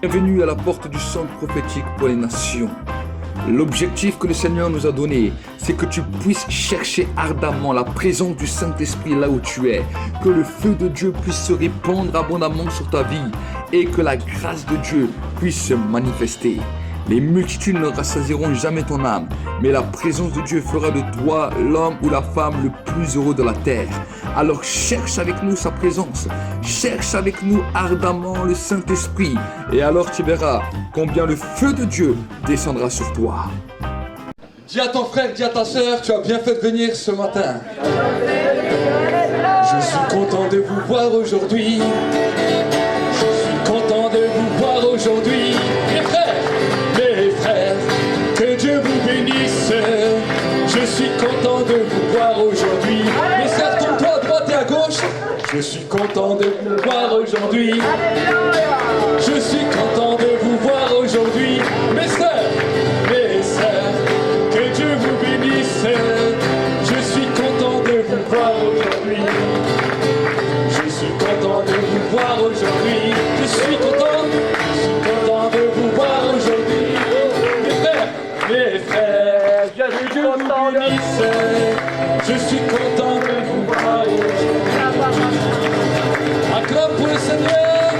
Bienvenue à la porte du centre prophétique pour les nations. L'objectif que le Seigneur nous a donné, c'est que tu puisses chercher ardemment la présence du Saint-Esprit là où tu es, que le feu de Dieu puisse se répandre abondamment sur ta vie et que la grâce de Dieu puisse se manifester. Les multitudes ne rassasieront jamais ton âme, mais la présence de Dieu fera de toi l'homme ou la femme le plus heureux de la terre. Alors cherche avec nous sa présence, cherche avec nous ardemment le Saint-Esprit, et alors tu verras combien le feu de Dieu descendra sur toi. Dis à ton frère, dis à ta soeur, tu as bien fait de venir ce matin. Je suis content de vous voir aujourd'hui. Je suis content de vous voir aujourd'hui. Mes frères, que Dieu vous bénisse. Je suis content de vous voir aujourd'hui. Mes sœurs, tourne-toi à droite et à gauche. Je suis content de vous voir aujourd'hui. Je suis content de vous voir aujourd'hui. Mes sœurs, que Dieu vous bénisse. Je suis content de vous voir aujourd'hui. Je suis content de vous voir aujourd'hui. Je suis content de vous voir aujourd'hui. Mes frères, que Dieu vous bénisse. Je suis content de vous voir aujourd'hui. Acclame pour le Seigneur.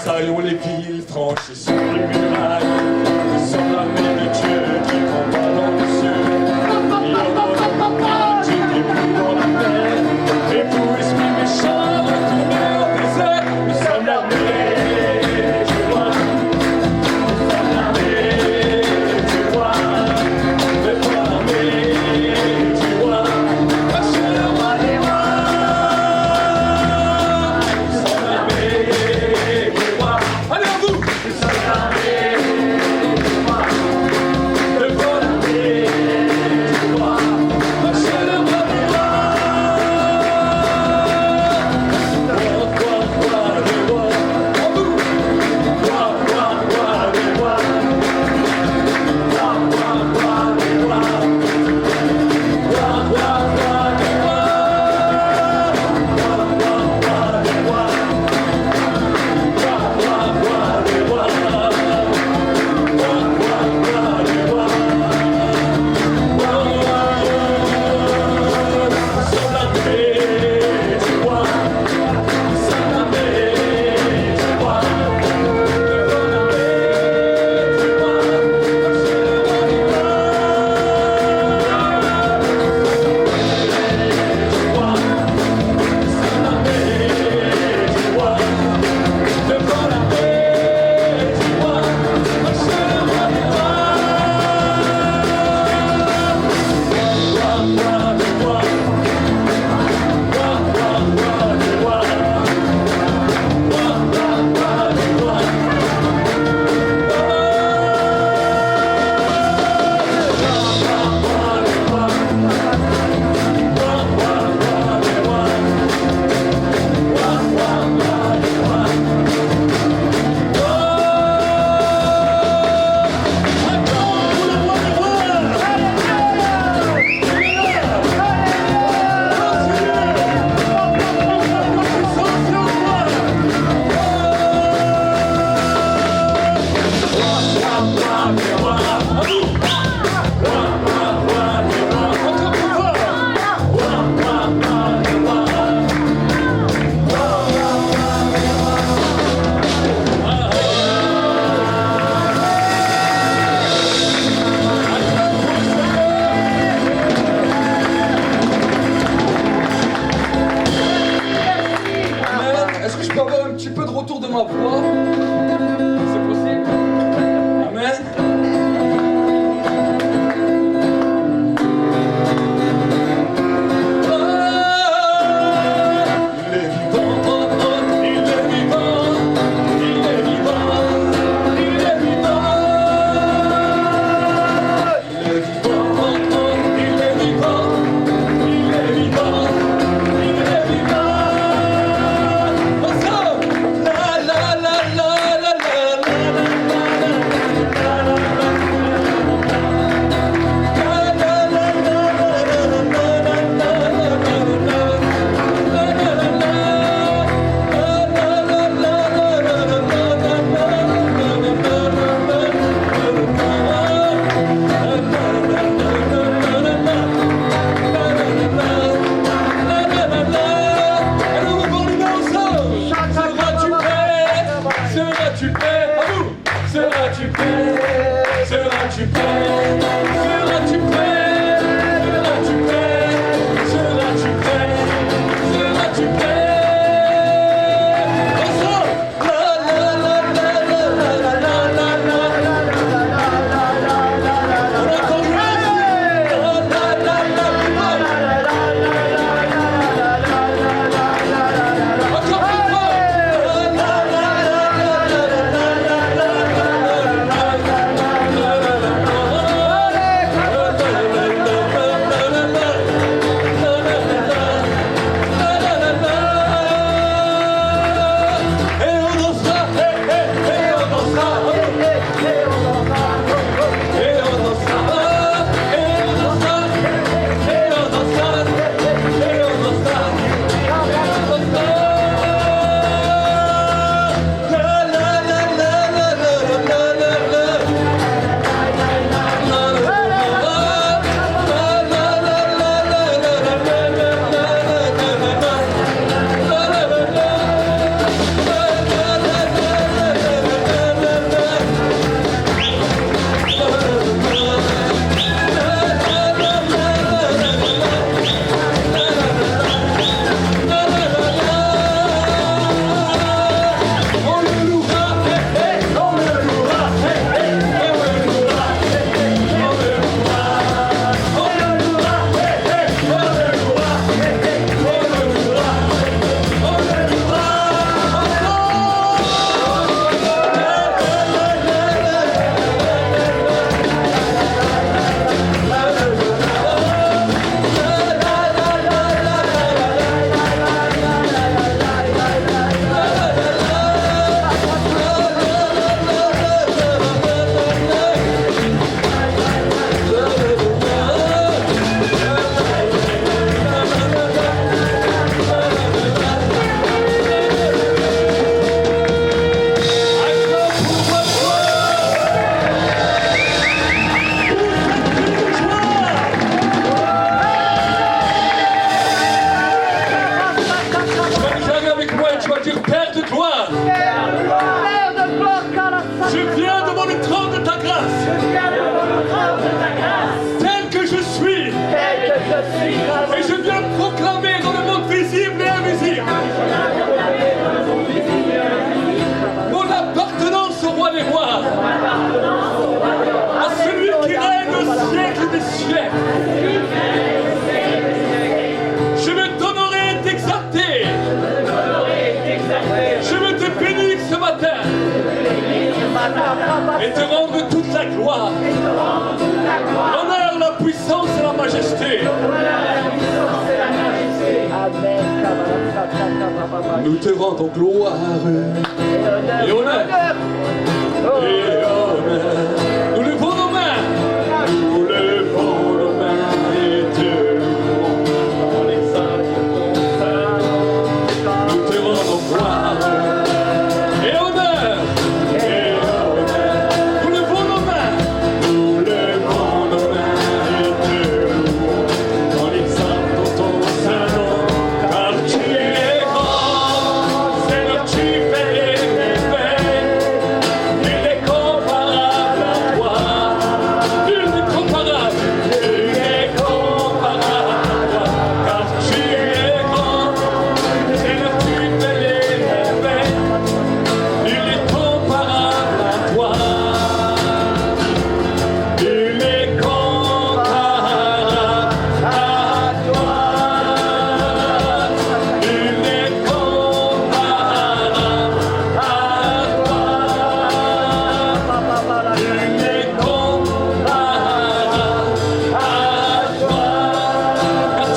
Assaillons les villes, franchissons les murailles. Nous sommes l'armée de Dieu qui combat dans le ciel. Il en a tu débrouilles dans la terre. Et pour esprit méchant, retournez au désert. Nous sommes l'armée du roi. Nous sommes l'armée du roi. Le roi l'armée du roi. Marchez le roi des rois. Nous sommes l'armée du roi. Allez à vous. Nous sommes l'armée du roi. Le roi l'armée du roi. Marchez le roi des rois. Roi des rois. À vous. Roi des rois. Roi des rois. Roi des rois. Est-ce que je peux avoir un petit peu de retour de ma voix? C'est possible? Amen. Il est vivant, il est vivant, il est vivant, il est vivant. Il est vivant, il est vivant, il est vivant, il est vivant. La la la la la Seras-tu prêt? À vous! Seras-tu prêt? Seras-tu prêt? Seras-tu prêt? Seras-tu prêt? Seras-tu prêt? Seras-tu prêt? Ensemble! La la la la la la la la la la. On entend bien ici! La la la la la. Encore plus fort! La la la la la la la. Je viens devant le trône de ta grâce. Tel que je suis. Et je viens proclamer dans le monde visible et invisible mon appartenance au roi des rois, à celui qui règne au siècle des siècles. Je veux t'honorer et t'exalter. Je veux te bénir ce matin et te rendre toute la gloire, l'honneur, la puissance et la majesté. Nous te rendons gloire et honneur. Et honneur. Nous levons nos mains. Nous levons nos mains et te louons. On exalte ton Saint nom. Nous te rendons gloire et honneur. Et honneur. Nous levons nos mains. Nous levons nos mains et te louons. On exalte ton Saint nom. Car tu es grand, Seigneur, tu fais les merveilles. Nul n'est comparable à toi. Nul n'est comparable. Nul n'est comparable à toi. Car tu es grand, Seigneur, tu fais les merveilles. Nul n'est comparable à toi. Nul n'est comparable à toi. Nul n'est comparable à toi. Nul n'est comparable à toi. Car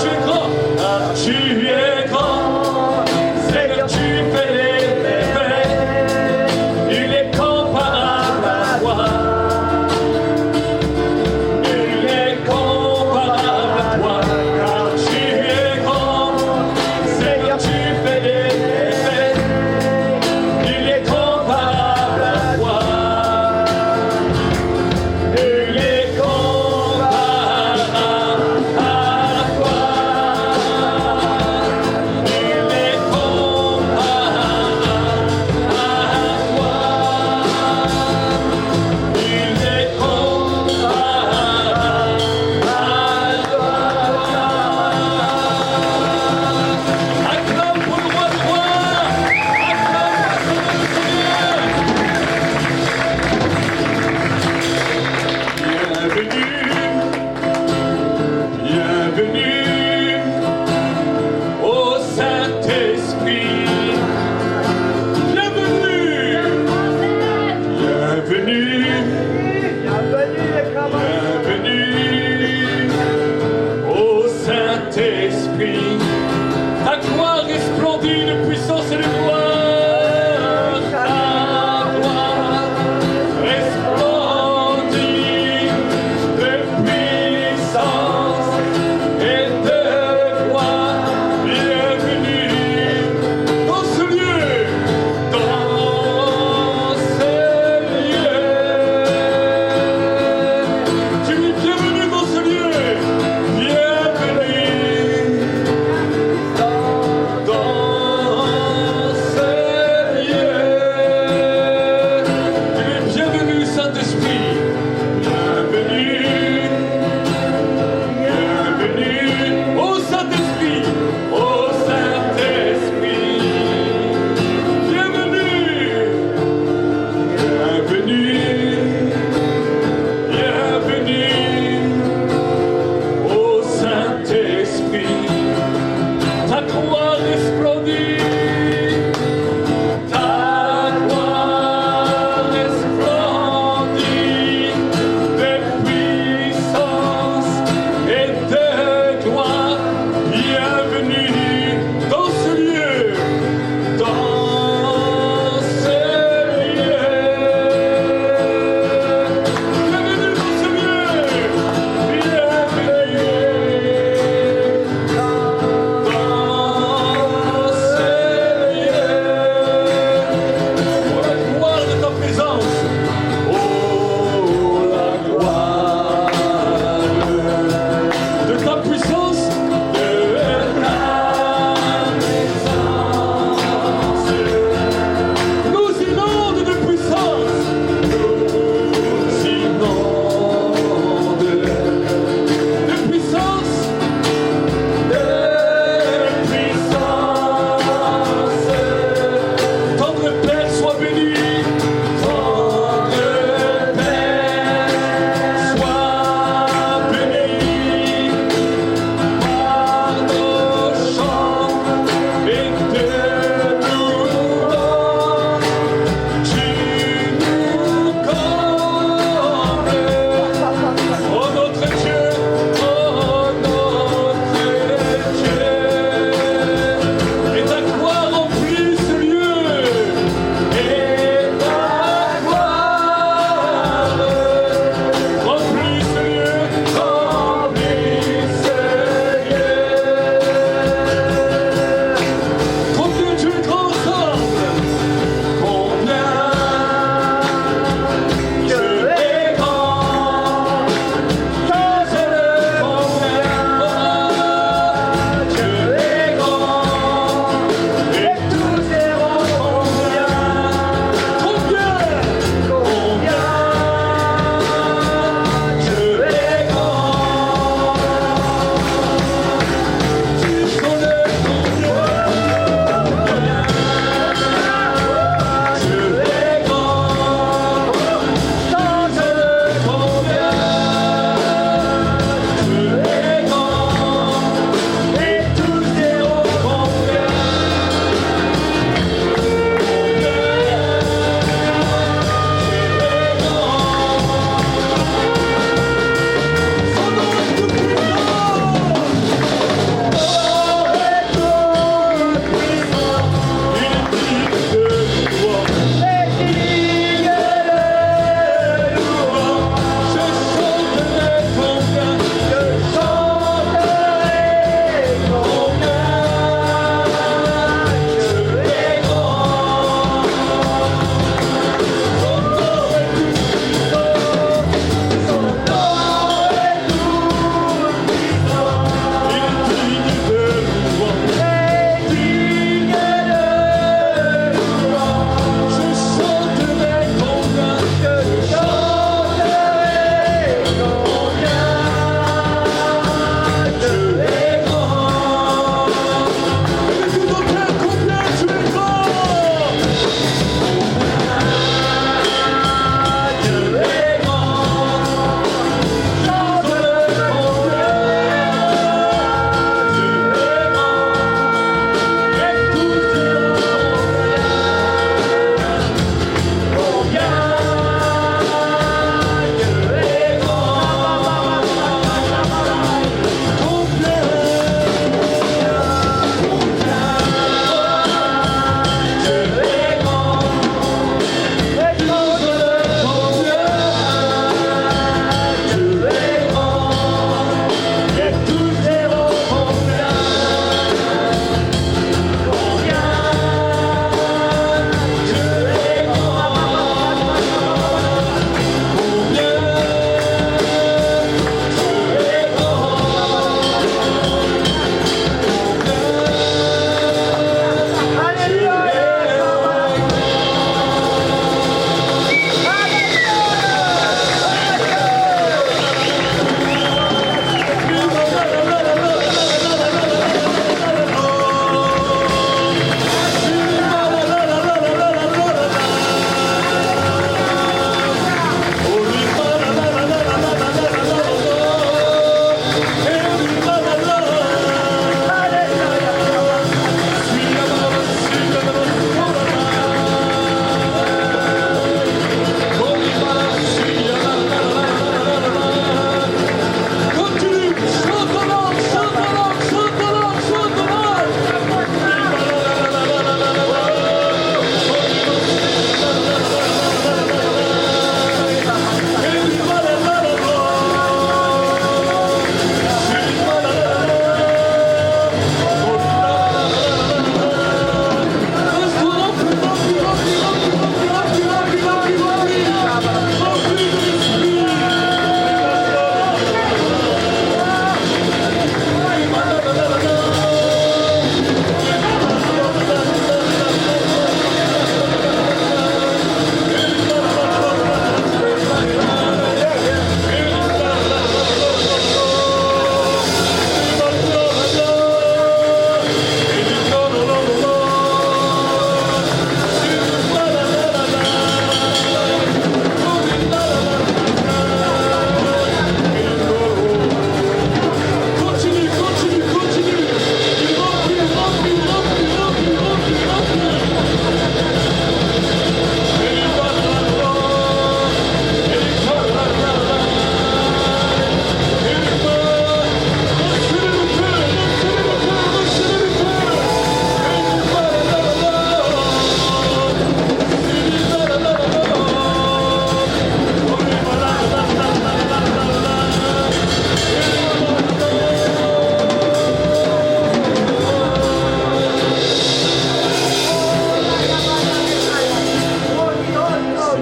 tu es grand, Seigneur, tu fais les merveilles. Nul n'est comparable à toi. Nul n'est comparable à toi. Car tu es grand, Seigneur, tu fais les merveilles. Nul n'est comparable à toi. Nul n'est comparable à toi. Nul n'est comparable à toi. Nul n'est comparable à toi. Acclame pour le roi des rois. Bienvenue au Saint-Esprit. Bienvenue au Saint-Esprit. Ta gloire resplendit de puissance et de gloire. Ta gloire resplendit de puissance et de gloire. Bienvenue dans ce lieu, dans ce lieu.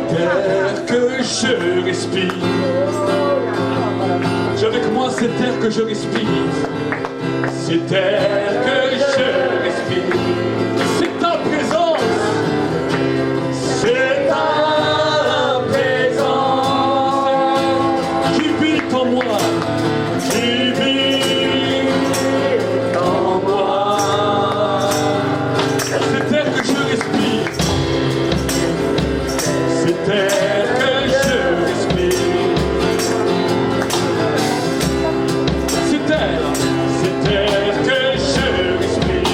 Cet air que je respire. J'ai avec moi cet air que je respire. Cet air que je respire. C'est ta présence. C'est ta présence qui vit en moi. Qui vit en moi. Cet air que je respire. Cet air que je respire. Cet air que je respire.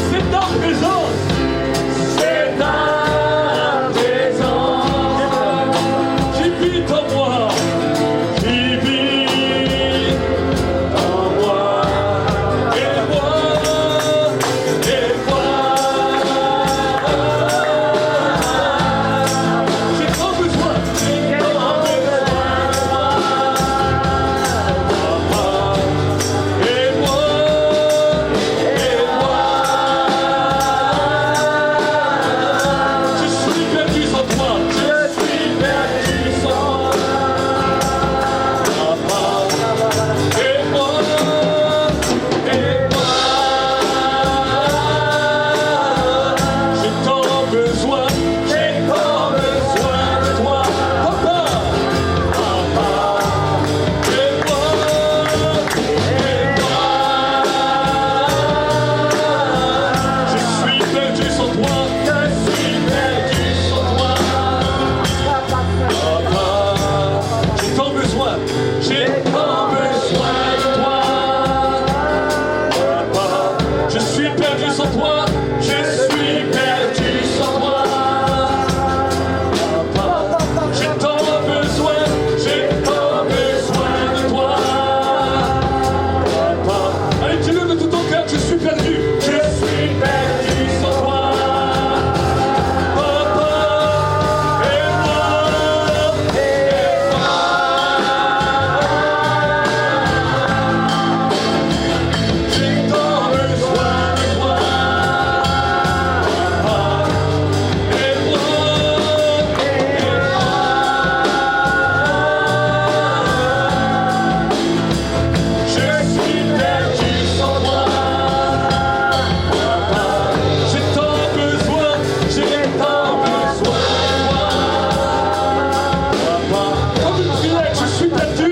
C'est ta présence. C'est ta présence qui vit en moi. Qui vit en moi. Et moi. Et moi. J'ai tant besoin. J'ai tant besoin de toi. Et moi. Et moi. Je suis perdu sans toi. Je suis perdu sans toi. Et moi. Et moi. J'ai tant besoin. J'ai tant besoin de toi. Papa. Et moi. Et moi. Je suis perdu sans toi. Je suis perdu sans toi. J'ai tant besoin. J'ai tant besoin de toi. Je suis perdu sans toi. Je suis perdu sans toi. J'ai tant besoin. J'ai tant besoin de toi. Allez, dis-le de tout ton cœur. Je suis perdu. Je suis perdu sans toi. Papa. Et moi. Et moi. J'ai tant besoin de toi. Et moi. Je suis perdu sans toi. J'ai tant besoin de toi. Comme une prière, je suis perdu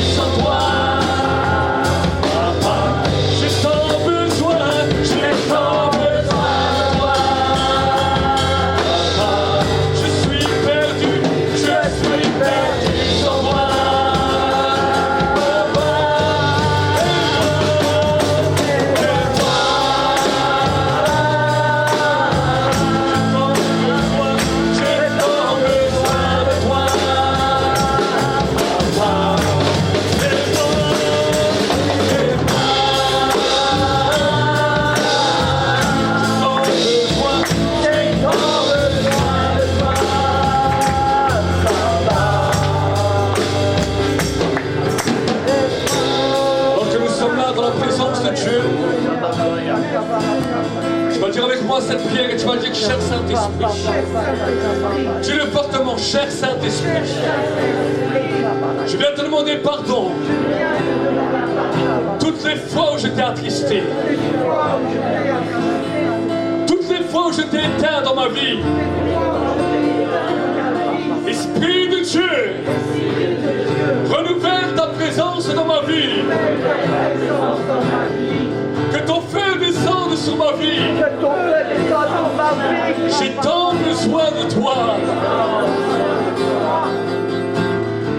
sans toi. J'ai tant besoin de toi. Je suis perdu sans toi. J'ai tant besoin de toi. Alors que nous sommes là dans la présence de Dieu, tu vas dire avec moi cette prière et tu vas dire, cher Saint-Esprit, dis-le fortement, cher Saint-Esprit, je viens te demander pardon toutes les fois où je t'ai attristé, toutes les fois où je t'ai éteint dans ma vie. Esprit de Dieu, renouvelle ta présence dans ma vie. Que ton feu descende sur ma vie. J'ai tant besoin de toi.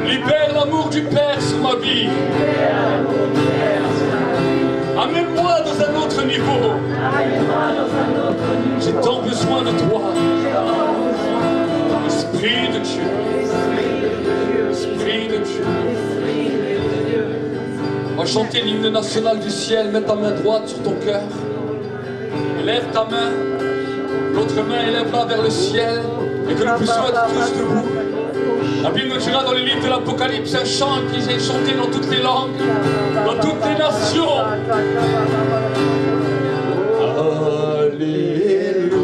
Libère l'amour du Père sur ma vie. Amène-moi dans un autre niveau. J'ai tant besoin de toi. Esprit de Dieu. Esprit de Dieu. On va chanter l'hymne national du ciel. Mets ta main droite sur ton cœur. Lève ta main. L'autre main, élève-la vers le ciel. Et que nous puissions être tous debout. La Bible nous dira dans les livres de l'Apocalypse un chant qui est chanté dans toutes les langues, dans toutes les nations. Alléluia.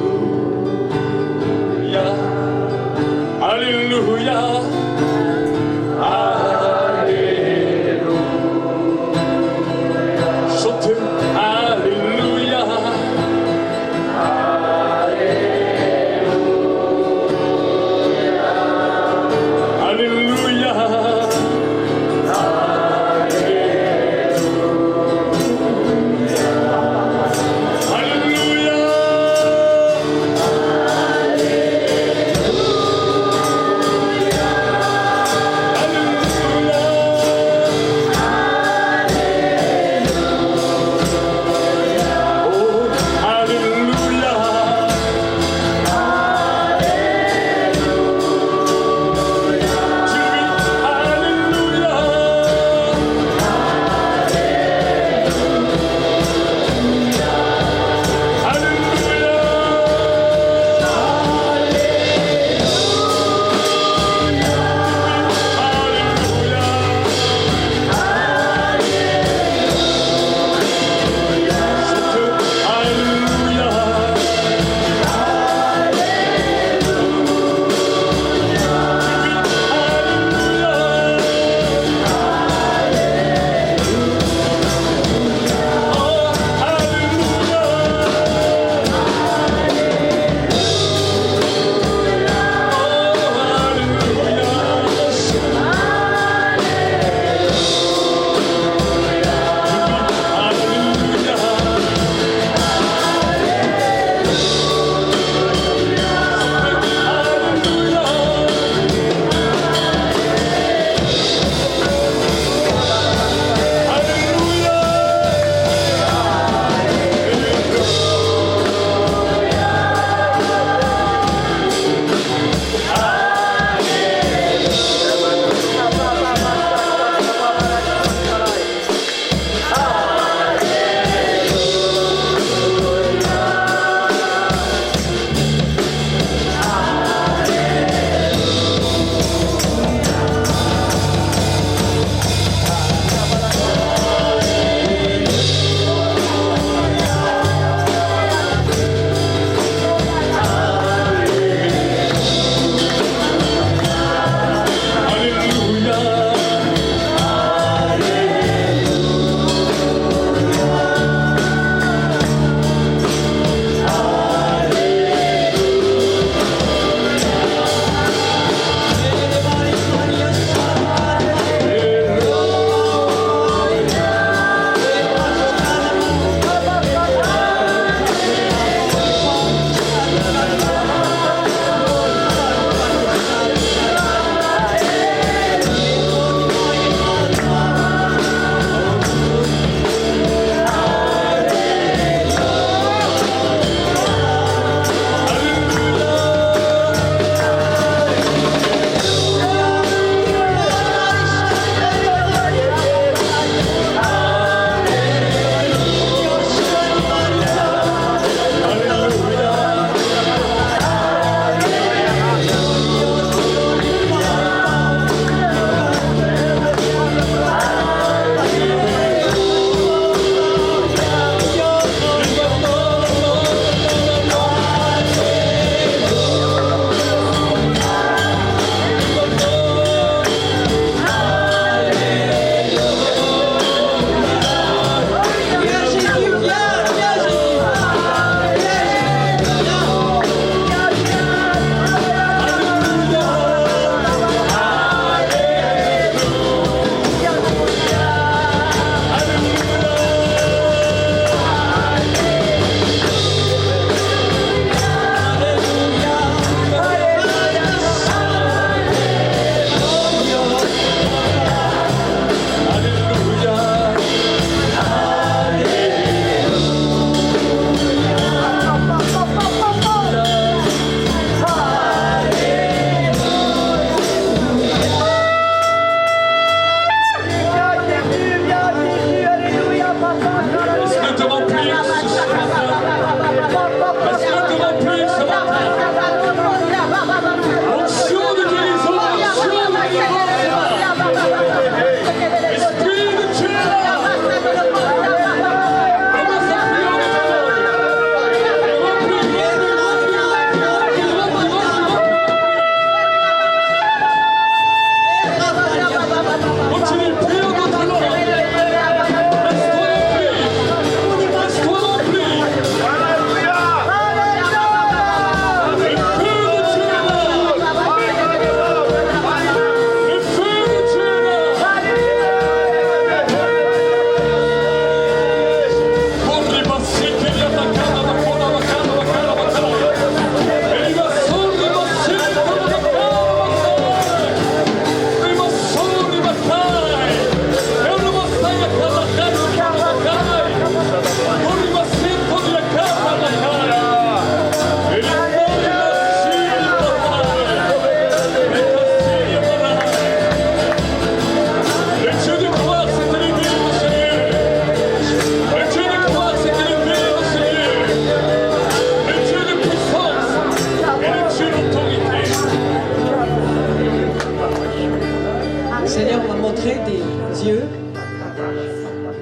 ouvrait des yeux,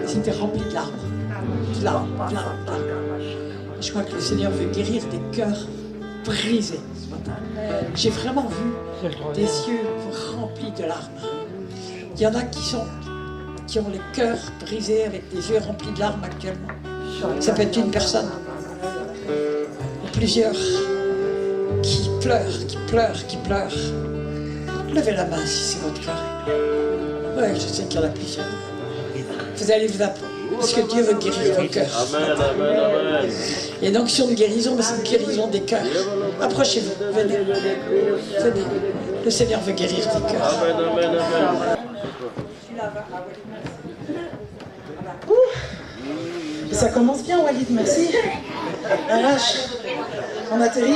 ils étaient remplis de larmes. De larmes, de larmes, de larmes. Et je crois que le Seigneur veut guérir des cœurs brisés ce matin. J'ai vraiment vu des yeux remplis de larmes. Il y en a qui ont les cœurs brisés avec des yeux remplis de larmes actuellement. Ça peut être une personne, ou plusieurs, qui pleurent, qui pleurent, qui pleurent. Levez la main si c'est votre cœur. Oui, je sais qu'il y en a plusieurs. Vous allez vous apprendre, parce que Dieu veut guérir vos cœurs. Il y a une onction de guérison, mais c'est une guérison des cœurs. Approchez-vous, venez. Venez. Le Seigneur veut guérir tes cœurs. Ça commence bien, Walid, merci. La vache, on atterrit.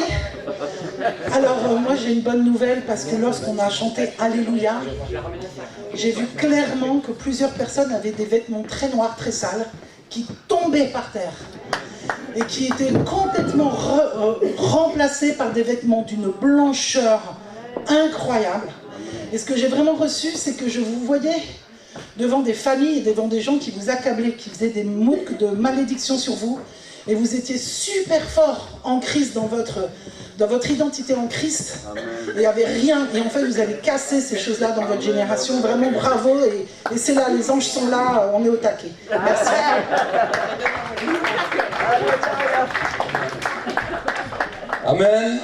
Alors, moi j'ai une bonne nouvelle parce que lorsqu'on a chanté Alléluia, j'ai vu clairement que plusieurs personnes avaient des vêtements très noirs, très sales, qui tombaient par terre et qui étaient complètement remplacés par des vêtements d'une blancheur incroyable. Et ce que j'ai vraiment reçu, c'est que je vous voyais devant des familles, devant des gens qui vous accablaient, qui faisaient des mouques de malédiction sur vous, et vous étiez super fort en Christ dans votre identité en Christ, et il n'y avait rien, et en fait vous avez cassé ces choses-là dans votre génération, vraiment bravo, et c'est là, les anges sont là, on est au taquet. Merci. Amen.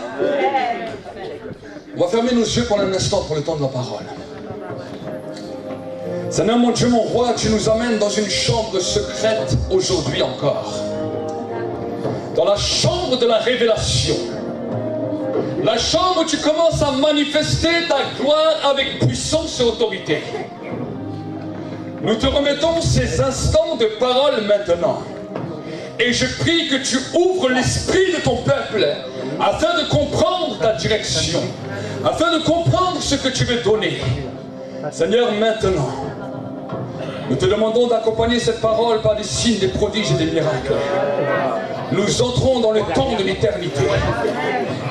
On va fermer nos yeux pendant un instant pour le temps de la parole. Seigneur mon Dieu, mon roi, tu nous amènes dans une chambre secrète aujourd'hui encore. Dans la chambre de la révélation. La chambre où tu commences à manifester ta gloire avec puissance et autorité. Nous te remettons ces instants de parole maintenant. Et je prie que tu ouvres l'esprit de ton peuple afin de comprendre ta direction, afin de comprendre ce que tu veux donner. Seigneur, maintenant, nous te demandons d'accompagner cette parole par des signes, des prodiges et des miracles. Nous entrons dans le temps de l'éternité.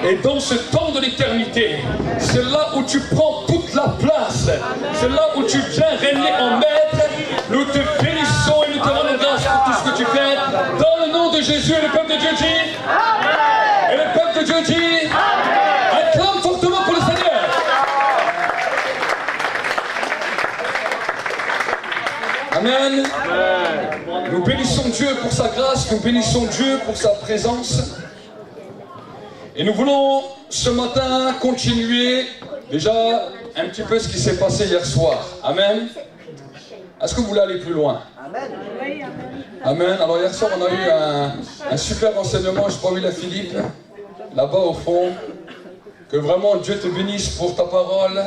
Et dans ce temps de l'éternité, c'est là où tu prends toute la place. C'est là où tu viens régner en maître. Nous te bénissons et nous te rendons grâce pour tout ce que tu fais. Dans le nom de Jésus, et le peuple de Dieu dit Amen. Et le peuple de Dieu dit Amen. Acclame fortement pour le Seigneur. Amen. Amen. Nous bénissons Dieu pour sa grâce, nous bénissons Dieu pour sa présence. Et nous voulons ce matin continuer déjà un petit peu ce qui s'est passé hier soir. Amen. Est-ce que vous voulez aller plus loin? Amen. Amen. Alors hier soir on a eu un super enseignement, je crois, à Philippe, là-bas au fond. Que vraiment Dieu te bénisse pour ta parole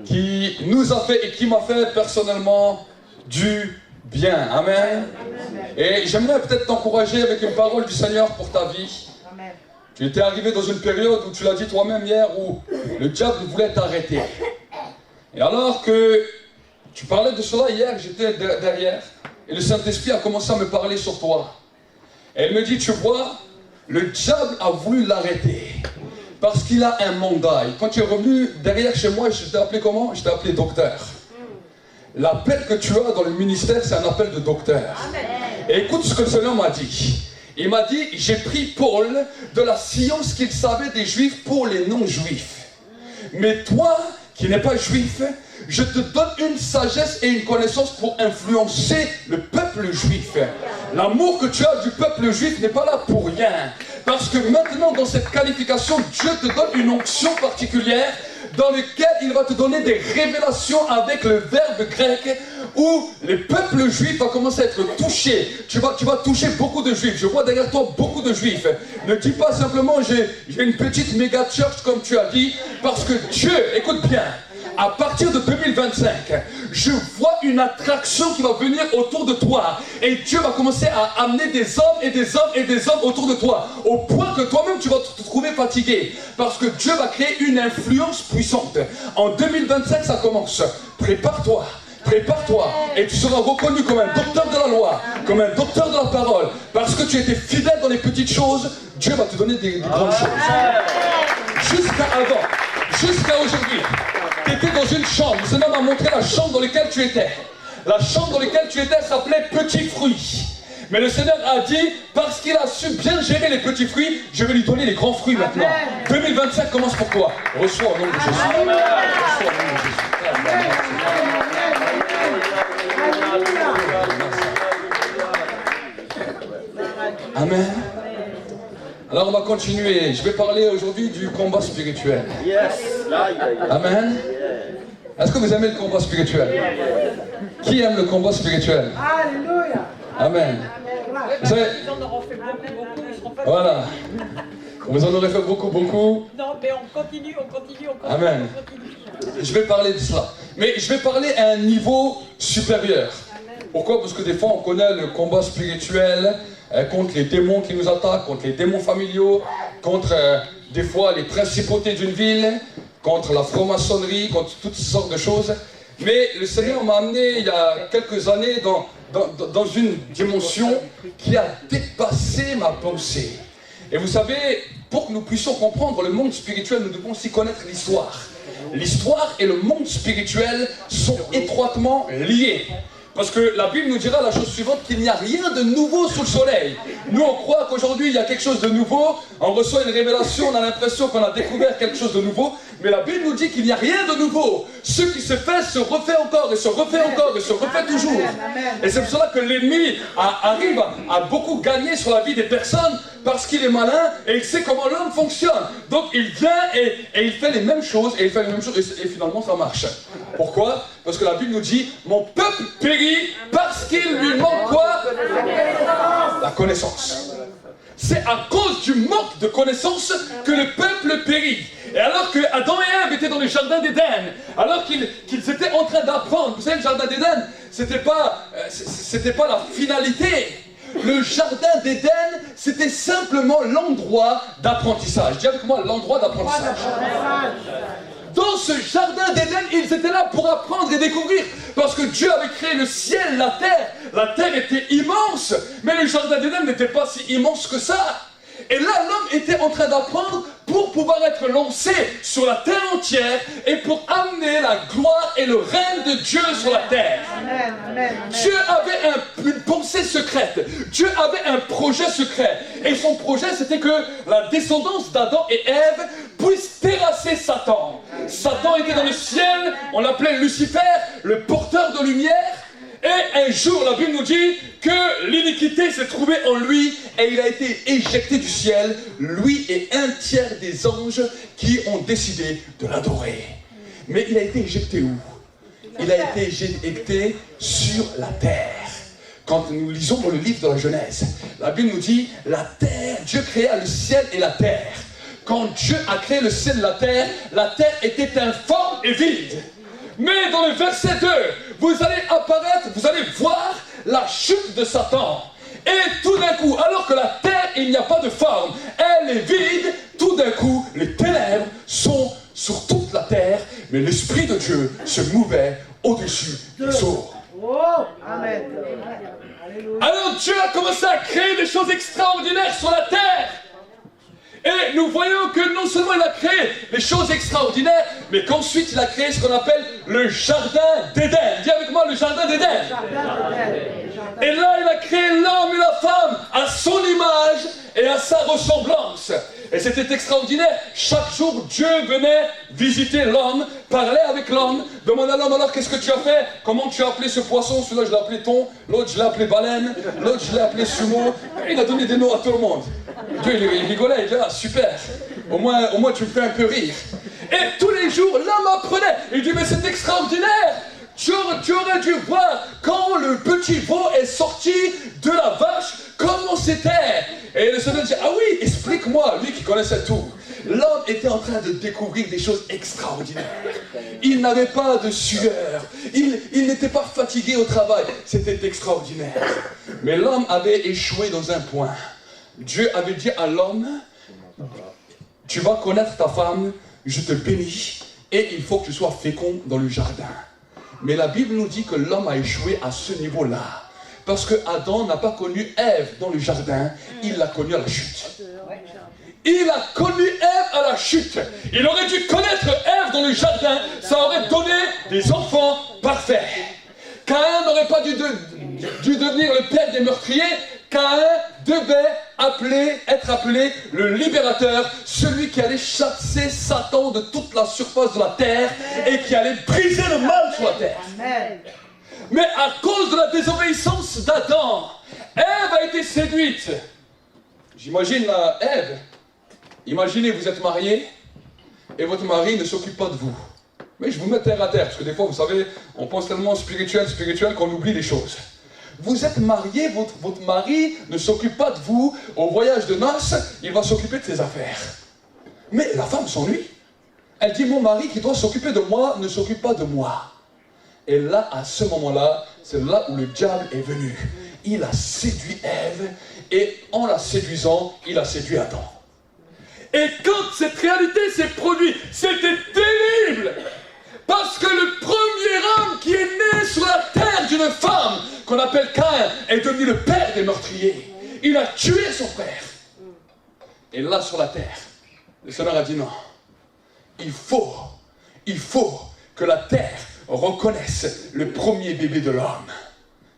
qui nous a fait et qui m'a fait personnellement du bien. Amen. Et j'aimerais peut-être t'encourager avec une parole du Seigneur pour ta vie. Amen. Tu étais arrivé dans une période où tu l'as dit toi-même hier, où le diable voulait t'arrêter. Et alors que tu parlais de cela hier, j'étais derrière, et le Saint-Esprit a commencé à me parler sur toi. Et il me dit, tu vois, le diable a voulu l'arrêter, parce qu'il a un mandat. Et quand tu es revenu derrière chez moi, je t'ai appelé comment? Je t'ai appelé docteur. L'appel que tu as dans le ministère, c'est un appel de docteur. Amen. Et écoute ce que le Seigneur m'a dit. Il m'a dit, j'ai pris Paul de la science qu'il savait des Juifs pour les non-Juifs. Mais toi, qui n'es pas Juif, je te donne une sagesse et une connaissance pour influencer le peuple juif. L'amour que tu as du peuple juif n'est pas là pour rien. Parce que maintenant, dans cette qualification, Dieu te donne une onction particulière dans laquelle il va te donner des révélations avec le verbe grec où le peuple juif va commencer à être touché. Tu vas toucher beaucoup de juifs. Je vois derrière toi beaucoup de juifs. Ne dis pas simplement j'ai une petite méga church comme tu as dit, parce que Dieu, écoute bien, à partir de 2025, je vois une attraction qui va venir autour de toi. Et Dieu va commencer à amener des hommes et des hommes et des hommes autour de toi. Au point que toi-même tu vas te trouver fatigué. Parce que Dieu va créer une influence puissante. En 2025, ça commence. Prépare-toi. Prépare-toi et tu seras reconnu comme un docteur de la loi, comme un docteur de la parole. Parce que tu étais fidèle dans les petites choses, Dieu va te donner des grandes choses. Jusqu'à avant, jusqu'à aujourd'hui, tes étais dans une chambre. Le Seigneur m'a montré la chambre dans laquelle tu étais. La chambre dans laquelle tu étais s'appelait Petit Fruit. Mais le Seigneur a dit, parce qu'il a su bien gérer les petits fruits, je vais lui donner les grands fruits maintenant. 2025 commence pour toi. Reçois au nom de Jésus. Reçois au nom de Jésus. Amen. Alors on va continuer. Je vais parler aujourd'hui du combat spirituel. Amen. Est-ce que vous aimez le combat spirituel? Qui aime le combat spirituel? Alléluia. Amen. Vous savez, voilà. Vous en aurez fait beaucoup. Non, mais on continue. Amen. Je vais parler de cela. Mais je vais parler à un niveau supérieur. Pourquoi? Parce que des fois on connaît le combat spirituel contre les démons qui nous attaquent, contre les démons familiaux, contre des fois les principautés d'une ville, contre la franc-maçonnerie, contre toutes sortes de choses. Mais le Seigneur m'a amené il y a quelques années dans une dimension qui a dépassé ma pensée. Et vous savez, pour que nous puissions comprendre le monde spirituel, nous devons aussi connaître l'histoire. L'histoire et le monde spirituel sont étroitement liés. Parce que la Bible nous dira la chose suivante, qu'il n'y a rien de nouveau sous le soleil. Nous, on croit qu'aujourd'hui, il y a quelque chose de nouveau. On reçoit une révélation, on a l'impression qu'on a découvert quelque chose de nouveau. Mais la Bible nous dit qu'il n'y a rien de nouveau. Ce qui se fait se refait encore, et se refait encore, et se refait toujours. Et c'est pour cela que l'ennemi arrive à beaucoup gagner sur la vie des personnes, parce qu'il est malin, et il sait comment l'homme fonctionne. Donc il vient et il fait les mêmes choses, et et finalement ça marche. Pourquoi? Parce que la Bible nous dit, mon peuple périt parce qu'il lui manque quoi? La connaissance. C'est à cause du manque de connaissance que le peuple périt. Et alors que Adam et Ève étaient dans le jardin d'Éden, alors qu'ils étaient en train d'apprendre, vous savez, le jardin d'Éden, c'était pas la finalité. Le jardin d'Éden, c'était simplement l'endroit d'apprentissage. Dis avec moi, l'endroit d'apprentissage. Dans ce jardin d'Éden, ils étaient là pour apprendre et découvrir. Parce que Dieu avait créé le ciel, la terre. La terre était immense, mais le jardin d'Éden n'était pas si immense que ça. Et là, l'homme était en train d'apprendre pour pouvoir être lancé sur la terre entière et pour amener la gloire et le règne de Dieu sur la terre. Dieu avait une pensée secrète. Dieu avait un projet secret. Et son projet, c'était que la descendance d'Adam et Ève puisse terrasser Satan. Satan était dans le ciel, on l'appelait Lucifer, le porteur de lumière. Et un jour, la Bible nous dit que l'iniquité s'est trouvée en lui et il a été éjecté du ciel, lui et un tiers des anges qui ont décidé de l'adorer. Mais il a été éjecté où? Il a été éjecté sur la terre. Quand nous lisons dans le livre de la Genèse, la Bible nous dit, la terre, Dieu créa le ciel et la terre. Quand Dieu a créé le ciel et la terre était informe et vide. Mais dans le verset 2, vous allez voir la chute de Satan. Et tout d'un coup, alors que la terre, il n'y a pas de forme, elle est vide, tout d'un coup, les ténèbres sont sur toute la terre, mais l'Esprit de Dieu se mouvait au-dessus des eaux. Amen. Alors Dieu a commencé à créer des choses extraordinaires sur la terre. Et nous voyons que non seulement il a créé des choses extraordinaires, mais qu'ensuite il a créé ce qu'on appelle le jardin d'Éden. Dis avec moi, le jardin d'Éden. Et là, il a créé l'homme et la femme à son image et à sa ressemblance. Et c'était extraordinaire. Chaque jour, Dieu venait visiter l'homme, parler avec l'homme, demander à l'homme, alors qu'est-ce que tu as fait? Comment tu as appelé ce poisson? Celui-là, je l'ai appelé thon, l'autre, je l'ai appelé baleine, l'autre, je l'ai appelé sumo. Et il a donné des noms à tout le monde. Dieu, il rigolait, il dit, ah, super, au moins tu me fais un peu rire. Et tous les jours, l'homme apprenait. Il dit, mais c'est extraordinaire. Tu aurais dû voir quand le petit veau est sorti de la vache, comment c'était. Et le Seigneur dit, ah oui, explique-moi, lui qui connaissait tout. L'homme était en train de découvrir des choses extraordinaires. Il n'avait pas de sueur. Il n'était pas fatigué au travail. C'était extraordinaire. Mais l'homme avait échoué dans un point. Dieu avait dit à l'homme, tu vas connaître ta femme, je te bénis, et il faut que tu sois fécond dans le jardin. Mais la Bible nous dit que l'homme a échoué à ce niveau-là. Parce que Adam n'a pas connu Ève dans le jardin, il l'a connue à la chute. Il a connu Ève à la chute. Il aurait dû connaître Ève dans le jardin, ça aurait donné des enfants parfaits. Caïn n'aurait pas dû devenir le père des meurtriers. Caïn devait être appelé le libérateur, celui qui allait chasser Satan de toute la surface de la terre et qui allait briser le mal sur la terre. Mais à cause de la désobéissance d'Adam, Ève a été séduite. J'imagine Ève. Imaginez, vous êtes mariés et votre mari ne s'occupe pas de vous. Mais je vous mets terre à terre, parce que des fois, vous savez, on pense tellement spirituel qu'on oublie les choses. Vous êtes mariés, votre mari ne s'occupe pas de vous. Au voyage de noces, il va s'occuper de ses affaires. Mais la femme s'ennuie. Elle dit, mon mari qui doit s'occuper de moi ne s'occupe pas de moi. Et là, à ce moment-là, c'est là où le diable est venu. Il a séduit Ève, et en la séduisant, il a séduit Adam. Et quand cette réalité s'est produite, c'était terrible. Parce que le premier homme qui est né sur la terre d'une femme, qu'on appelle Caïn, est devenu le père des meurtriers. Il a tué son frère. Et là, sur la terre, le Seigneur a dit non. Il faut que la terre reconnaisse le premier bébé de l'homme.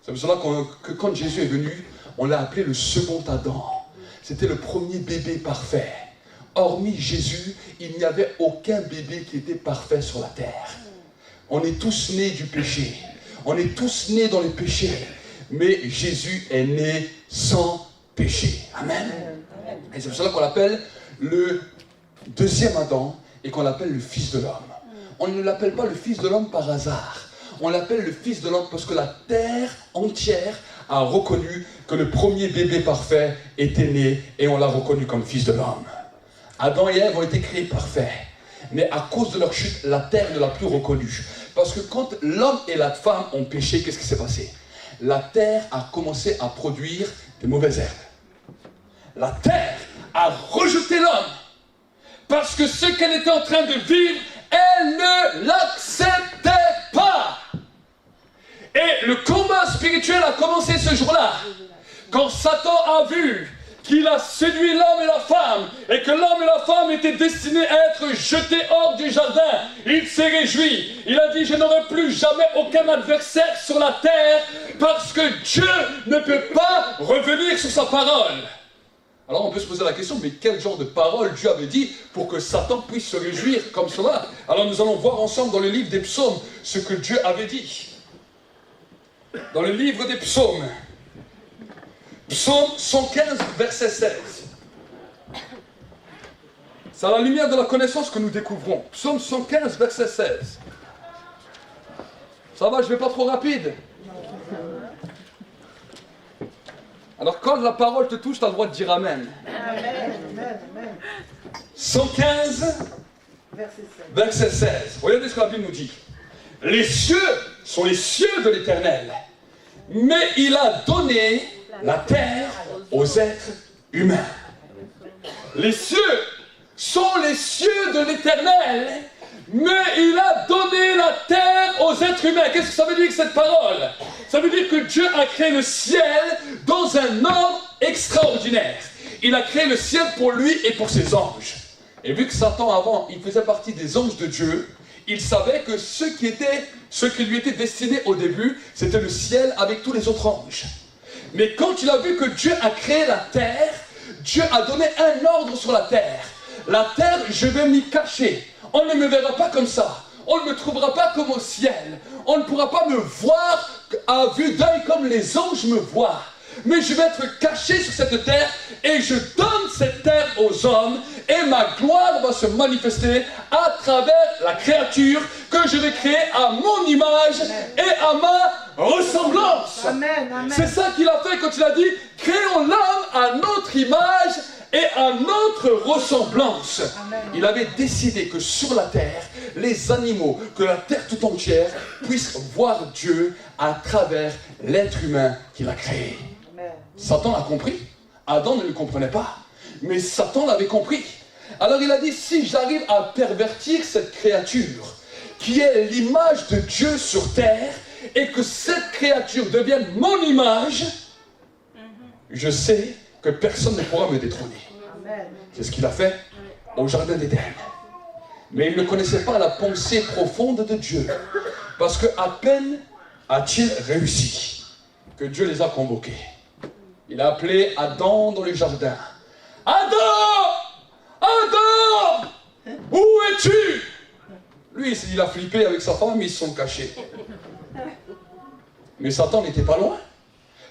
C'est pour cela que quand Jésus est venu, on l'a appelé le second Adam. C'était le premier bébé parfait. Hormis Jésus, il n'y avait aucun bébé qui était parfait sur la terre. On est tous nés du péché. On est tous nés dans le péché. Mais Jésus est né sans péché. Amen. Et c'est pour cela qu'on l'appelle le deuxième Adam et qu'on l'appelle le Fils de l'homme. On ne l'appelle pas le Fils de l'homme par hasard. On l'appelle le Fils de l'homme parce que la terre entière a reconnu que le premier bébé parfait était né et on l'a reconnu comme Fils de l'homme. Adam et Ève ont été créés parfaits. Mais à cause de leur chute, la terre ne l'a plus reconnu. Parce que quand l'homme et la femme ont péché, qu'est-ce qui s'est passé? La terre a commencé à produire des mauvaises herbes. La terre a rejeté l'homme. Parce que ce qu'elle était en train de vivre, elle ne l'acceptait pas. Et le combat spirituel a commencé ce jour-là. Quand Satan a vu qu'il a séduit l'homme et la femme, et que l'homme et la femme étaient destinés à être jetés hors du jardin, il s'est réjoui. Il a dit, je n'aurai plus jamais aucun adversaire sur la terre, parce que Dieu ne peut pas revenir sur sa parole. Alors on peut se poser la question, mais quel genre de parole Dieu avait dit pour que Satan puisse se réjouir comme cela? Alors nous allons voir ensemble dans le livre des psaumes ce que Dieu avait dit. Dans le livre des psaumes, Psaume 115, verset 16. C'est à la lumière de la connaissance que nous découvrons. Psaume 115, verset 16. Ça va, je ne vais pas trop rapide. Alors quand la parole te touche, tu as le droit de dire Amen. Amen. 115, verset 16. Regardez ce que la Bible nous dit. Les cieux sont les cieux de l'Éternel, mais il a donné la terre aux êtres humains. Les cieux sont les cieux de l'Éternel, mais il a donné la terre aux êtres humains. Qu'est-ce que ça veut dire cette parole? Ça veut dire que Dieu a créé le ciel dans un ordre extraordinaire. Il a créé le ciel pour lui et pour ses anges. Et vu que Satan avant, il faisait partie des anges de Dieu, il savait que ce qui lui était destiné au début, c'était le ciel avec tous les autres anges. Mais quand il a vu que Dieu a créé la terre, Dieu a donné un ordre sur la terre. La terre, je vais m'y cacher. On ne me verra pas comme ça. On ne me trouvera pas comme au ciel. On ne pourra pas me voir à vue d'œil comme les anges me voient. Mais je vais être caché sur cette terre et je donne cette terre aux hommes et ma gloire va se manifester à travers la créature que je vais créer à mon image et à ma ressemblance. Amen, amen. C'est ça qu'il a fait quand il a dit « Créons l'homme à notre image et à notre ressemblance. » Il avait décidé que sur la terre, les animaux, que la terre tout entière puisse voir Dieu à travers l'être humain qu'il a créé. Satan l'a compris. Adam ne le comprenait pas. Mais Satan l'avait compris. Alors il a dit, si j'arrive à pervertir cette créature, qui est l'image de Dieu sur terre, et que cette créature devienne mon image, je sais que personne ne pourra me détrôner. C'est ce qu'il a fait au jardin d'Éden. Mais ils ne connaissaient pas la pensée profonde de Dieu. Parce qu'à peine a-t-il réussi que Dieu les a convoqués. Il a appelé Adam dans le jardin. Adam! Adam! Où es-tu? Lui, il a flippé avec sa femme, ils se sont cachés. Mais Satan n'était pas loin.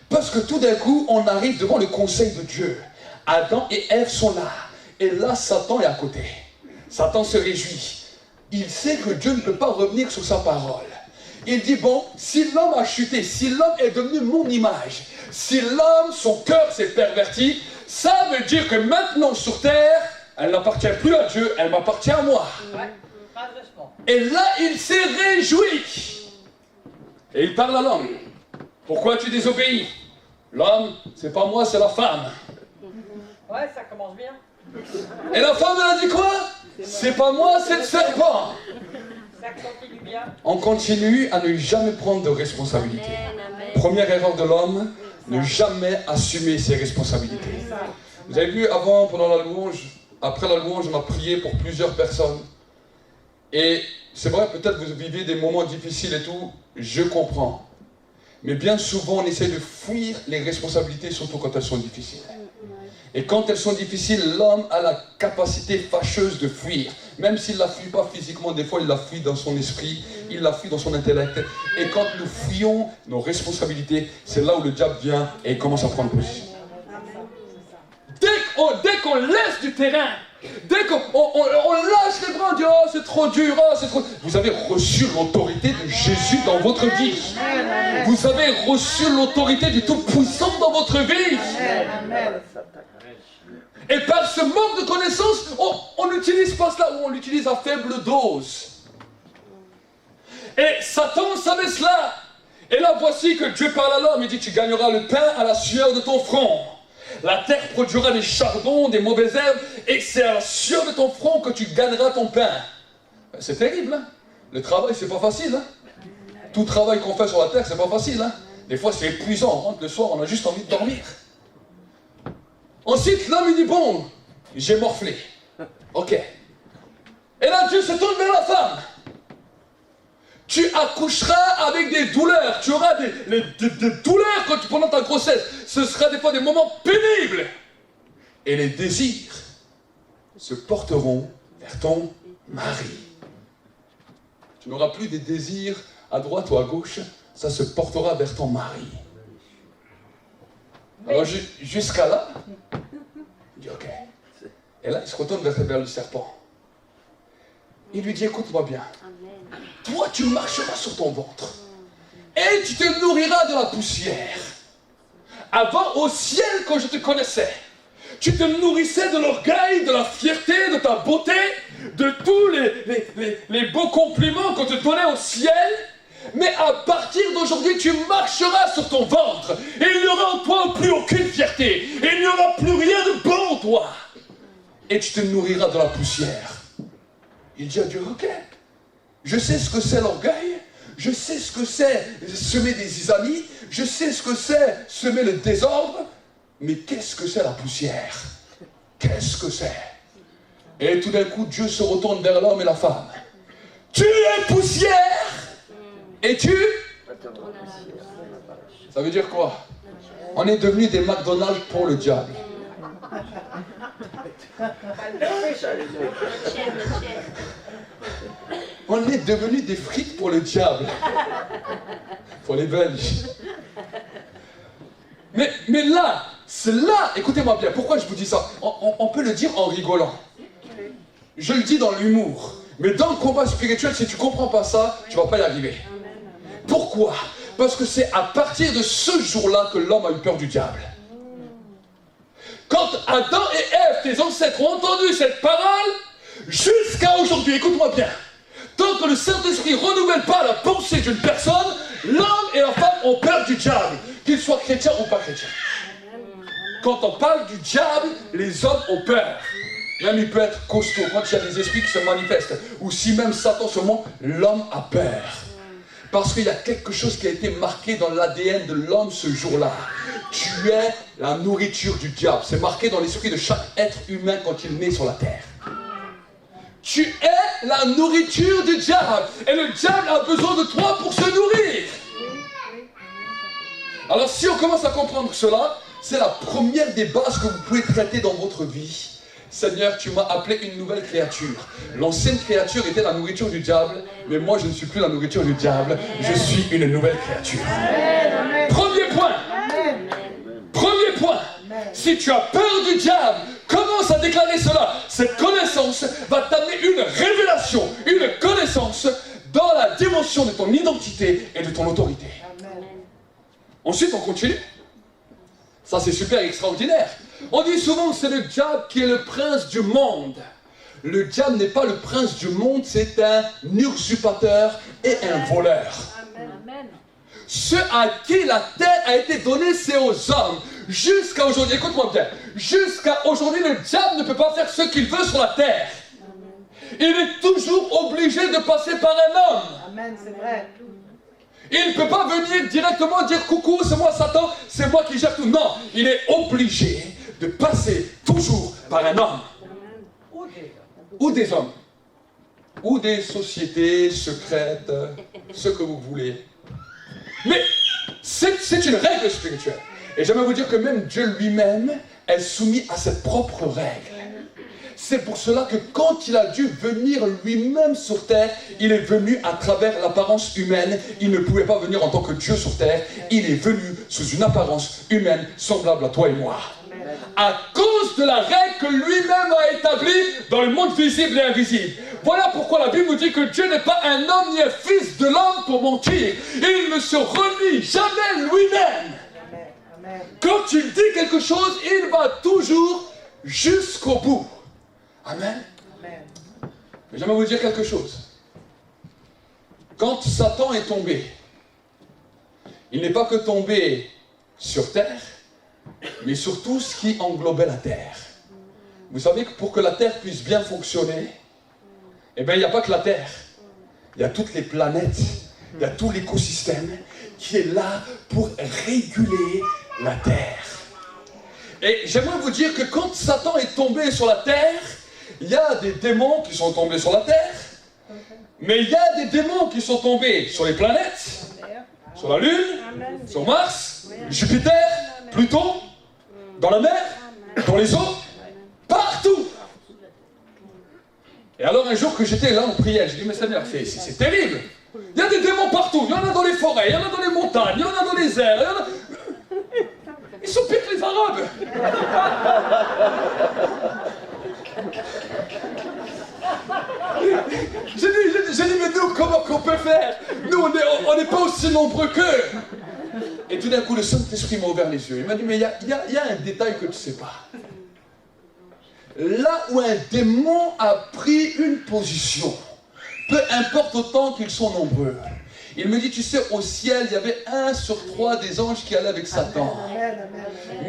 Parce que tout d'un coup, on arrive devant le conseil de Dieu. Adam et Ève sont là. Et là, Satan est à côté. Satan se réjouit. Il sait que Dieu ne peut pas revenir sur sa parole. Il dit, bon, si l'homme a chuté, si l'homme est devenu mon image, si l'homme, son cœur s'est perverti, ça veut dire que maintenant sur terre, elle n'appartient plus à Dieu, elle m'appartient à moi. Et là, il s'est réjoui. Et il parle la langue. Pourquoi tu désobéis? L'homme, c'est pas moi, c'est la femme. Ouais, ça commence bien. Et la femme, elle a dit quoi? C'est pas moi, c'est le serpent. Ça continue bien. On continue à ne jamais prendre de responsabilité. Première erreur de l'homme, ne jamais assumer ses responsabilités. Vous avez vu avant, pendant la louange, après la louange, on a prié pour plusieurs personnes. Et c'est vrai, peut-être vous vivez des moments difficiles et tout, je comprends. Mais bien souvent, on essaie de fuir les responsabilités, surtout quand elles sont difficiles. Et quand elles sont difficiles, l'homme a la capacité fâcheuse de fuir. Même s'il ne la fuit pas physiquement, des fois il la fuit dans son esprit, il la fuit dans son intellect. Et quand nous fuyons nos responsabilités, c'est là où le diable vient et il commence à prendre position. Dès qu'on laisse du terrain, dès qu'on lâche les bras, on dit « Oh, c'est trop dur, oh, c'est trop... » Vous avez reçu l'autorité de Jésus dans votre vie. Vous avez reçu l'autorité du Tout-Puissant dans votre vie. Et par ce manque de connaissance, on n'utilise pas cela, ou on l'utilise à faible dose. Et Satan savait cela. Et là, voici que Dieu parle à l'homme, il dit, tu gagneras le pain à la sueur de ton front. La terre produira des chardons, des mauvaises herbes, et c'est à la sueur de ton front que tu gagneras ton pain. C'est terrible, hein? Le travail, c'est pas facile, hein? Tout travail qu'on fait sur la terre, c'est pas facile, hein? Des fois, c'est épuisant, on rentre le soir, on a juste envie de dormir. Ensuite, l'homme, il dit, bon, j'ai morflé. Ok. Et là, Dieu se tourne vers la femme. Tu accoucheras avec des douleurs. Tu auras des douleurs pendant ta grossesse. Ce sera des fois des moments pénibles. Et les désirs se porteront vers ton mari. Tu n'auras plus des désirs à droite ou à gauche. Ça se portera vers ton mari. Alors jusqu'à là, il dit ok. Et là, il se retourne vers le serpent. Il lui dit, écoute-moi bien. Toi, tu marcheras sur ton ventre. Et tu te nourriras de la poussière. Avant, au ciel, quand je te connaissais, tu te nourrissais de l'orgueil, de la fierté, de ta beauté, de tous les beaux compliments qu'on te donnait au ciel. Mais à partir d'aujourd'hui, tu marcheras sur ton ventre. Et il n'y aura en toi plus aucune fierté. Et il n'y aura plus rien de bon en toi. Et tu te nourriras de la poussière. Il dit à Dieu, ok, je sais ce que c'est l'orgueil, je sais ce que c'est semer des isamies, je sais ce que c'est semer le désordre, mais qu'est-ce que c'est la poussière? Qu'est-ce que c'est? Et tout d'un coup, Dieu se retourne vers l'homme et la femme. Tu es poussière et tu... Ça veut dire quoi? On est devenus des McDonald's pour le diable. On est devenus des frites pour le diable. Pour les Belges. Mais là, c'est là, écoutez-moi bien, pourquoi je vous dis ça? On peut le dire en rigolant. Je le dis dans l'humour. Mais dans le combat spirituel, si tu ne comprends pas ça, tu ne vas pas y arriver. Pourquoi? Parce que c'est à partir de ce jour-là que l'homme a eu peur du diable. Quand Adam et Ève, tes ancêtres, ont entendu cette parole, jusqu'à aujourd'hui, écoute-moi bien, tant que le Saint-Esprit ne renouvelle pas la pensée d'une personne, l'homme et la femme ont peur du diable, qu'ils soient chrétiens ou pas chrétiens. Quand on parle du diable, les hommes ont peur. Même il peut être costaud, quand il y a des esprits qui se manifestent, ou si même Satan se montre, l'homme a peur. Parce qu'il y a quelque chose qui a été marqué dans l'ADN de l'homme ce jour-là. Tu es la nourriture du diable. C'est marqué dans l'esprit de chaque être humain quand il naît sur la terre. Tu es la nourriture du diable. Et le diable a besoin de toi pour se nourrir. Alors si on commence à comprendre cela, c'est la première des bases que vous pouvez traiter dans votre vie. Seigneur, tu m'as appelé une nouvelle créature. L'ancienne créature était la nourriture du diable, mais moi je ne suis plus la nourriture du diable, je suis une nouvelle créature. Premier point. Premier point. Si tu as peur du diable, commence à déclarer cela. Cette connaissance va t'amener une révélation, une connaissance dans la dimension de ton identité et de ton autorité. Ensuite, on continue. Ça, c'est super extraordinaire. On dit souvent que c'est le diable qui est le prince du monde. Le diable n'est pas le prince du monde, c'est un usurpateur et un voleur. Amen. Ce à qui la terre a été donnée, c'est aux hommes. Jusqu'à aujourd'hui, écoute-moi bien, jusqu'à aujourd'hui, le diable ne peut pas faire ce qu'il veut sur la terre. Il est toujours obligé de passer par un homme. Amen, c'est vrai. Il ne peut pas venir directement dire coucou, c'est moi Satan, c'est moi qui gère tout. Non, il est obligé de passer toujours par un homme. Ou des hommes. Ou des sociétés secrètes, ce que vous voulez. Mais c'est une règle spirituelle. Et j'aimerais vous dire que même Dieu lui-même est soumis à cette propre règle. C'est pour cela que quand il a dû venir lui-même sur terre, il est venu à travers l'apparence humaine. Il ne pouvait pas venir en tant que Dieu sur terre. Il est venu sous une apparence humaine semblable à toi et moi. À cause de la règle que lui-même a établie dans le monde visible et invisible. Voilà pourquoi la Bible nous dit que Dieu n'est pas un homme ni un fils de l'homme pour mentir. Il ne se renie jamais lui-même. Quand il dit quelque chose, il va toujours jusqu'au bout. Amen. Mais j'aimerais vous dire quelque chose. Quand Satan est tombé, il n'est pas que tombé sur terre, mais sur tout ce qui englobait la terre. Vous savez que pour que la terre puisse bien fonctionner, eh bien il n'y a pas que la terre. Il y a toutes les planètes, il y a tout l'écosystème qui est là pour réguler la terre. Et j'aimerais vous dire que quand Satan est tombé sur la terre, il y a des démons qui sont tombés sur la terre, mais il y a des démons qui sont tombés sur les planètes, sur la Lune, sur Mars, Jupiter, Pluton, dans la mer, dans les eaux, partout. Et alors un jour que j'étais là en prière, j'ai dit, mais Seigneur, c'est terrible. Il y a des démons partout, il y en a dans les forêts, il y en a dans les montagnes, il y en a dans les airs, il y en a... Ils sont pires que les Arabes. J'ai dit, mais nous, comment qu'on peut faire? Nous, on n'est pas aussi nombreux qu'eux. Et tout d'un coup, le Saint-Esprit m'a ouvert les yeux. Il m'a dit, mais il y a un détail que tu ne sais pas. Là où un démon a pris une position, peu importe autant qu'ils sont nombreux, il me dit, tu sais, au ciel, il y avait 1 sur 3 des anges qui allaient avec Satan.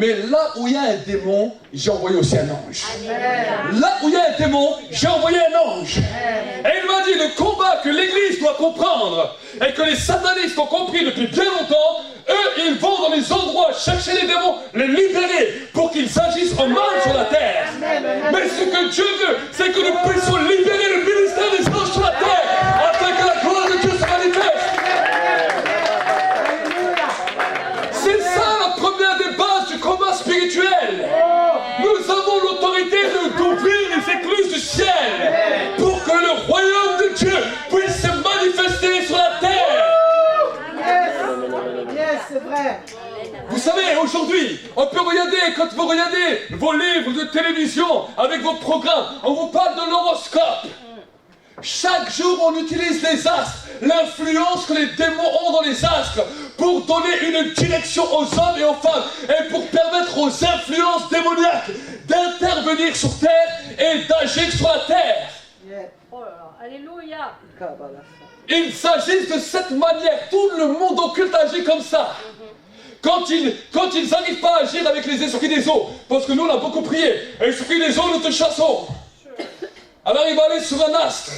Mais là où il y a un démon, j'ai envoyé aussi un ange. Là où il y a un démon, j'ai envoyé un ange. Et il m'a dit, le combat que l'Église doit comprendre, et que les satanistes ont compris depuis bien longtemps, eux, ils vont dans les endroits chercher les démons, les libérer, pour qu'ils agissent en mal sur la terre. Mais ce que Dieu veut, c'est que nous puissions libérer le ministère des anges sur la terre, afin que la gloire de Dieu se manifeste. C'est ça la première des bases du combat spirituel. Nous avons l'autorité d'ouvrir les écluses du ciel pour que le royaume de Dieu puisse se manifester sur la terre. Yes, c'est vrai. Vous savez, aujourd'hui, on peut regarder, quand vous regardez vos livres de télévision avec vos programmes, on vous parle de l'horoscope. Chaque jour, on utilise les astres, l'influence que les démons ont dans les astres pour donner une direction aux hommes et aux femmes et pour permettre aux influences démoniaques d'intervenir sur terre et d'agir sur la terre. Oh là là, alléluia. Il s'agit de cette manière, tout le monde occulte agit comme ça. Quand ils n'arrivent pas à agir avec les esprits des eaux, parce que nous on a beaucoup prié, esprit des eaux, nous te chassons. Alors il va aller sur un astre.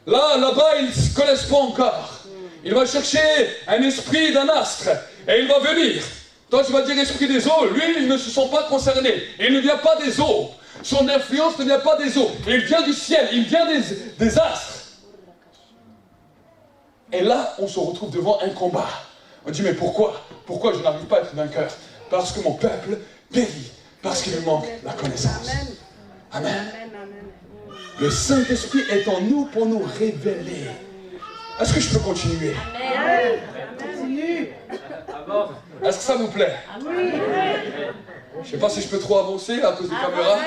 Là-bas, ils ne se connaissent pas encore. Il va chercher un esprit d'un astre. Et il va venir. Toi, tu vas dire esprit des eaux. Lui, ils ne se sont pas concernés. Il ne vient pas des eaux. Son influence ne vient pas des eaux. Il vient du ciel, il vient des astres. Et là, on se retrouve devant un combat. On dit, mais pourquoi? Pourquoi je n'arrive pas à être vainqueur? Parce que mon peuple périt. Parce qu'il lui manque la connaissance. Amen. Le Saint-Esprit est en nous pour nous révéler. Est-ce que je peux continuer? Est-ce que ça vous plaît? Je ne sais pas si je peux trop avancer à cause des caméras.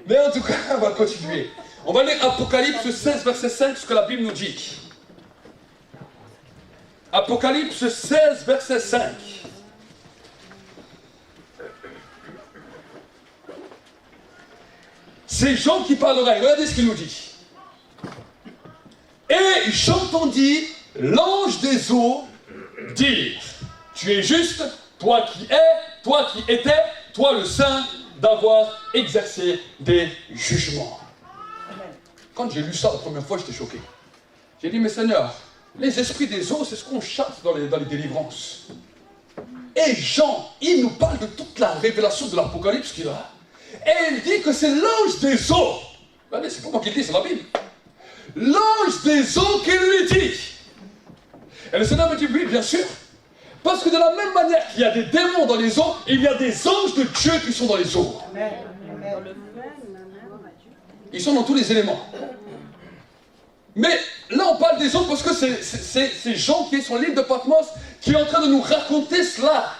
Mais en tout cas, on va continuer. On va lire Apocalypse 16, verset 5, ce que la Bible nous dit. Apocalypse 16, verset 5. C'est Jean qui parlerait. Regardez ce qu'il nous dit. Et j'entendis l'ange des eaux dire, tu es juste, toi qui es, toi qui étais, toi le saint, d'avoir exercé des jugements. Quand j'ai lu ça la première fois, j'étais choqué. J'ai dit, mais Seigneur, les esprits des eaux, c'est ce qu'on chasse dans les délivrances. Et Jean, il nous parle de toute la révélation de l'Apocalypse qu'il a. Et il dit que c'est l'ange des eaux. Regardez, c'est pas moi qui le dis, c'est la Bible. L'ange des eaux qui lui dit. Et le Seigneur me dit, oui, bien sûr. Parce que de la même manière qu'il y a des démons dans les eaux, il y a des anges de Dieu qui sont dans les eaux. Amen. Ils sont dans tous les éléments. Mais là, on parle des eaux parce que c'est Jean qui est sur l'île de Patmos qui est en train de nous raconter cela.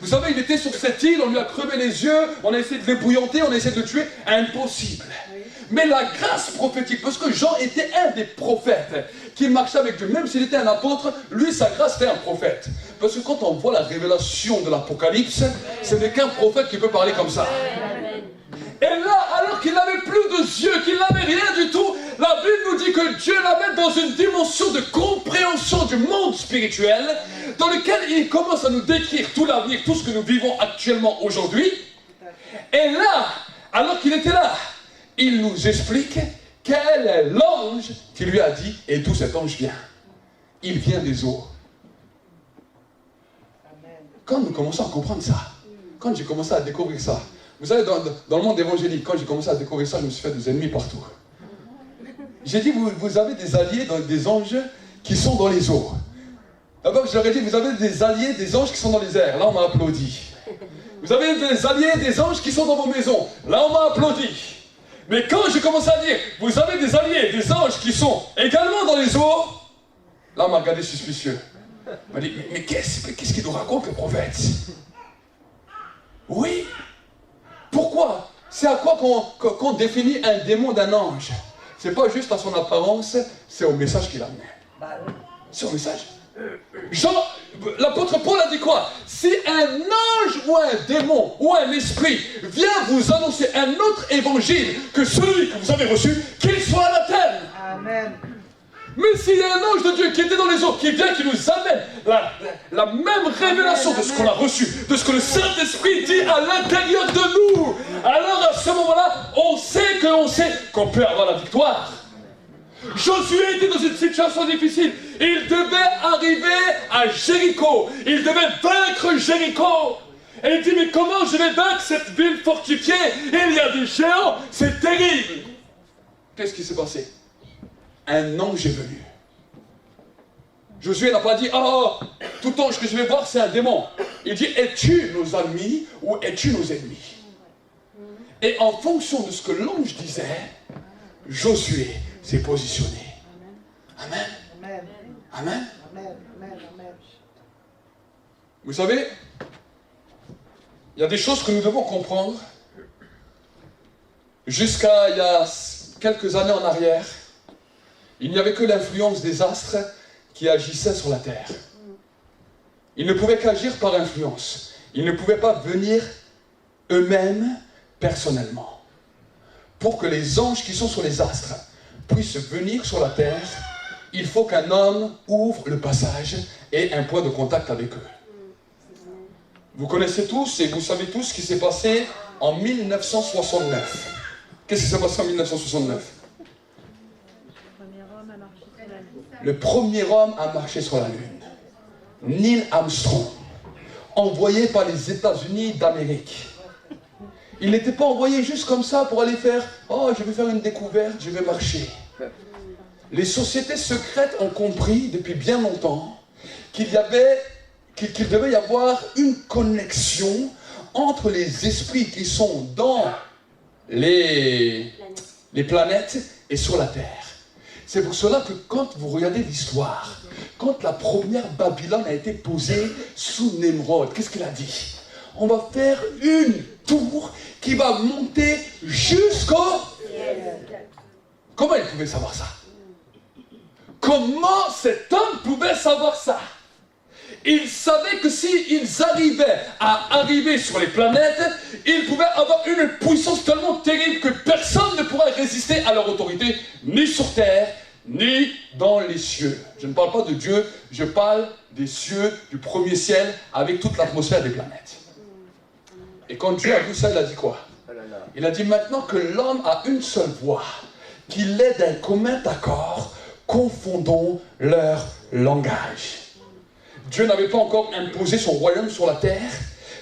Vous savez, il était sur cette île, on lui a crevé les yeux, on a essayé de l'ébouillanter, on a essayé de le tuer. Impossible. Mais la grâce prophétique, parce que Jean était un des prophètes qui marchait avec Dieu, même s'il était un apôtre, lui, sa grâce, c'était un prophète. Parce que quand on voit la révélation de l'Apocalypse, ce n'est qu'un prophète qui peut parler comme ça. Et là, alors qu'il n'avait plus de yeux, qu'il n'avait rien du tout, la Bible nous dit que Dieu l'amène dans une dimension de compréhension du monde spirituel, dans lequel il commence à nous décrire tout l'avenir, tout ce que nous vivons actuellement aujourd'hui. Et là, alors qu'il était là, il nous explique quel est l'ange qui lui a dit, et d'où cet ange vient. Il vient des eaux. Quand nous commençons à comprendre ça, quand j'ai commencé à découvrir ça, vous savez, dans le monde évangélique, quand j'ai commencé à découvrir ça, je me suis fait des ennemis partout. J'ai dit, vous avez des alliés, des anges qui sont dans les eaux. D'abord, je leur ai dit, vous avez des alliés, des anges qui sont dans les airs. Là, on m'a applaudi. Vous avez des alliés, des anges qui sont dans vos maisons. Là, on m'a applaudi. Mais quand j'ai commencé à dire, vous avez des alliés, des anges qui sont également dans les eaux, là, on m'a regardé suspicieux. On m'a dit, mais qu'est-ce qu'il nous raconte, le prophète? Oui. Pourquoi? C'est à quoi qu'on définit un démon d'un ange? C'est pas juste à son apparence, c'est au message qu'il amène. C'est au message. L'apôtre Paul a dit quoi? Si un ange ou un démon ou un esprit vient vous annoncer un autre évangile que celui que vous avez reçu, qu'il soit anathème. Amen. Mais s'il y a un ange de Dieu qui était dans les eaux, qui vient, qui nous amène la même révélation de ce qu'on a reçu, de ce que le Saint-Esprit dit à l'intérieur de nous, alors à ce moment-là, on sait qu'on peut avoir la victoire. Josué était dans une situation difficile. Il devait arriver à Jéricho. Il devait vaincre Jéricho. Et il dit, mais comment je vais vaincre cette ville fortifiée? Il y a des géants, c'est terrible. Qu'est-ce qui s'est passé? Un ange est venu. Josué n'a pas dit, oh, tout ange que je vais voir, c'est un démon. Il dit, es-tu nos amis ou es-tu nos ennemis? Et en fonction de ce que l'ange disait, Josué s'est positionné. Amen. Amen. Amen. Amen. Amen. Vous savez, il y a des choses que nous devons comprendre. Jusqu'à il y a quelques années en arrière, il n'y avait que l'influence des astres qui agissaient sur la terre. Ils ne pouvaient qu'agir par influence. Ils ne pouvaient pas venir eux-mêmes personnellement. Pour que les anges qui sont sur les astres puissent venir sur la terre, il faut qu'un homme ouvre le passage et un point de contact avec eux. Vous connaissez tous et vous savez tous ce qui s'est passé en 1969. Qu'est-ce qui s'est passé en 1969? Le premier homme a marché sur la Lune. Neil Armstrong. envoyé par les États-Unis d'Amérique. Il n'était pas envoyé juste comme ça pour aller faire « Oh, je vais faire une découverte, je vais marcher ». Les sociétés secrètes ont compris depuis bien longtemps qu'il devait y avoir une connexion entre les esprits qui sont dans les planètes et sur la Terre. C'est pour cela que quand vous regardez l'histoire, quand la première Babylone a été posée sous Nemrod, qu'est-ce qu'il a dit? On va faire une tour qui va monter jusqu'au... Comment il pouvait savoir ça? Comment cet homme pouvait savoir ça? Il savait que s'ils arrivaient à arriver sur les planètes, ils pouvaient avoir une puissance tellement terrible que personne ne pourrait résister à leur autorité, ni sur terre, ni dans les cieux. Je ne parle pas de Dieu, je parle des cieux, du premier ciel, avec toute l'atmosphère des planètes. Et quand Dieu a vu ça, il a dit quoi? Il a dit maintenant que l'homme a une seule voix, qu'il est d'un commun accord, confondons leur langage. Dieu n'avait pas encore imposé son royaume sur la terre.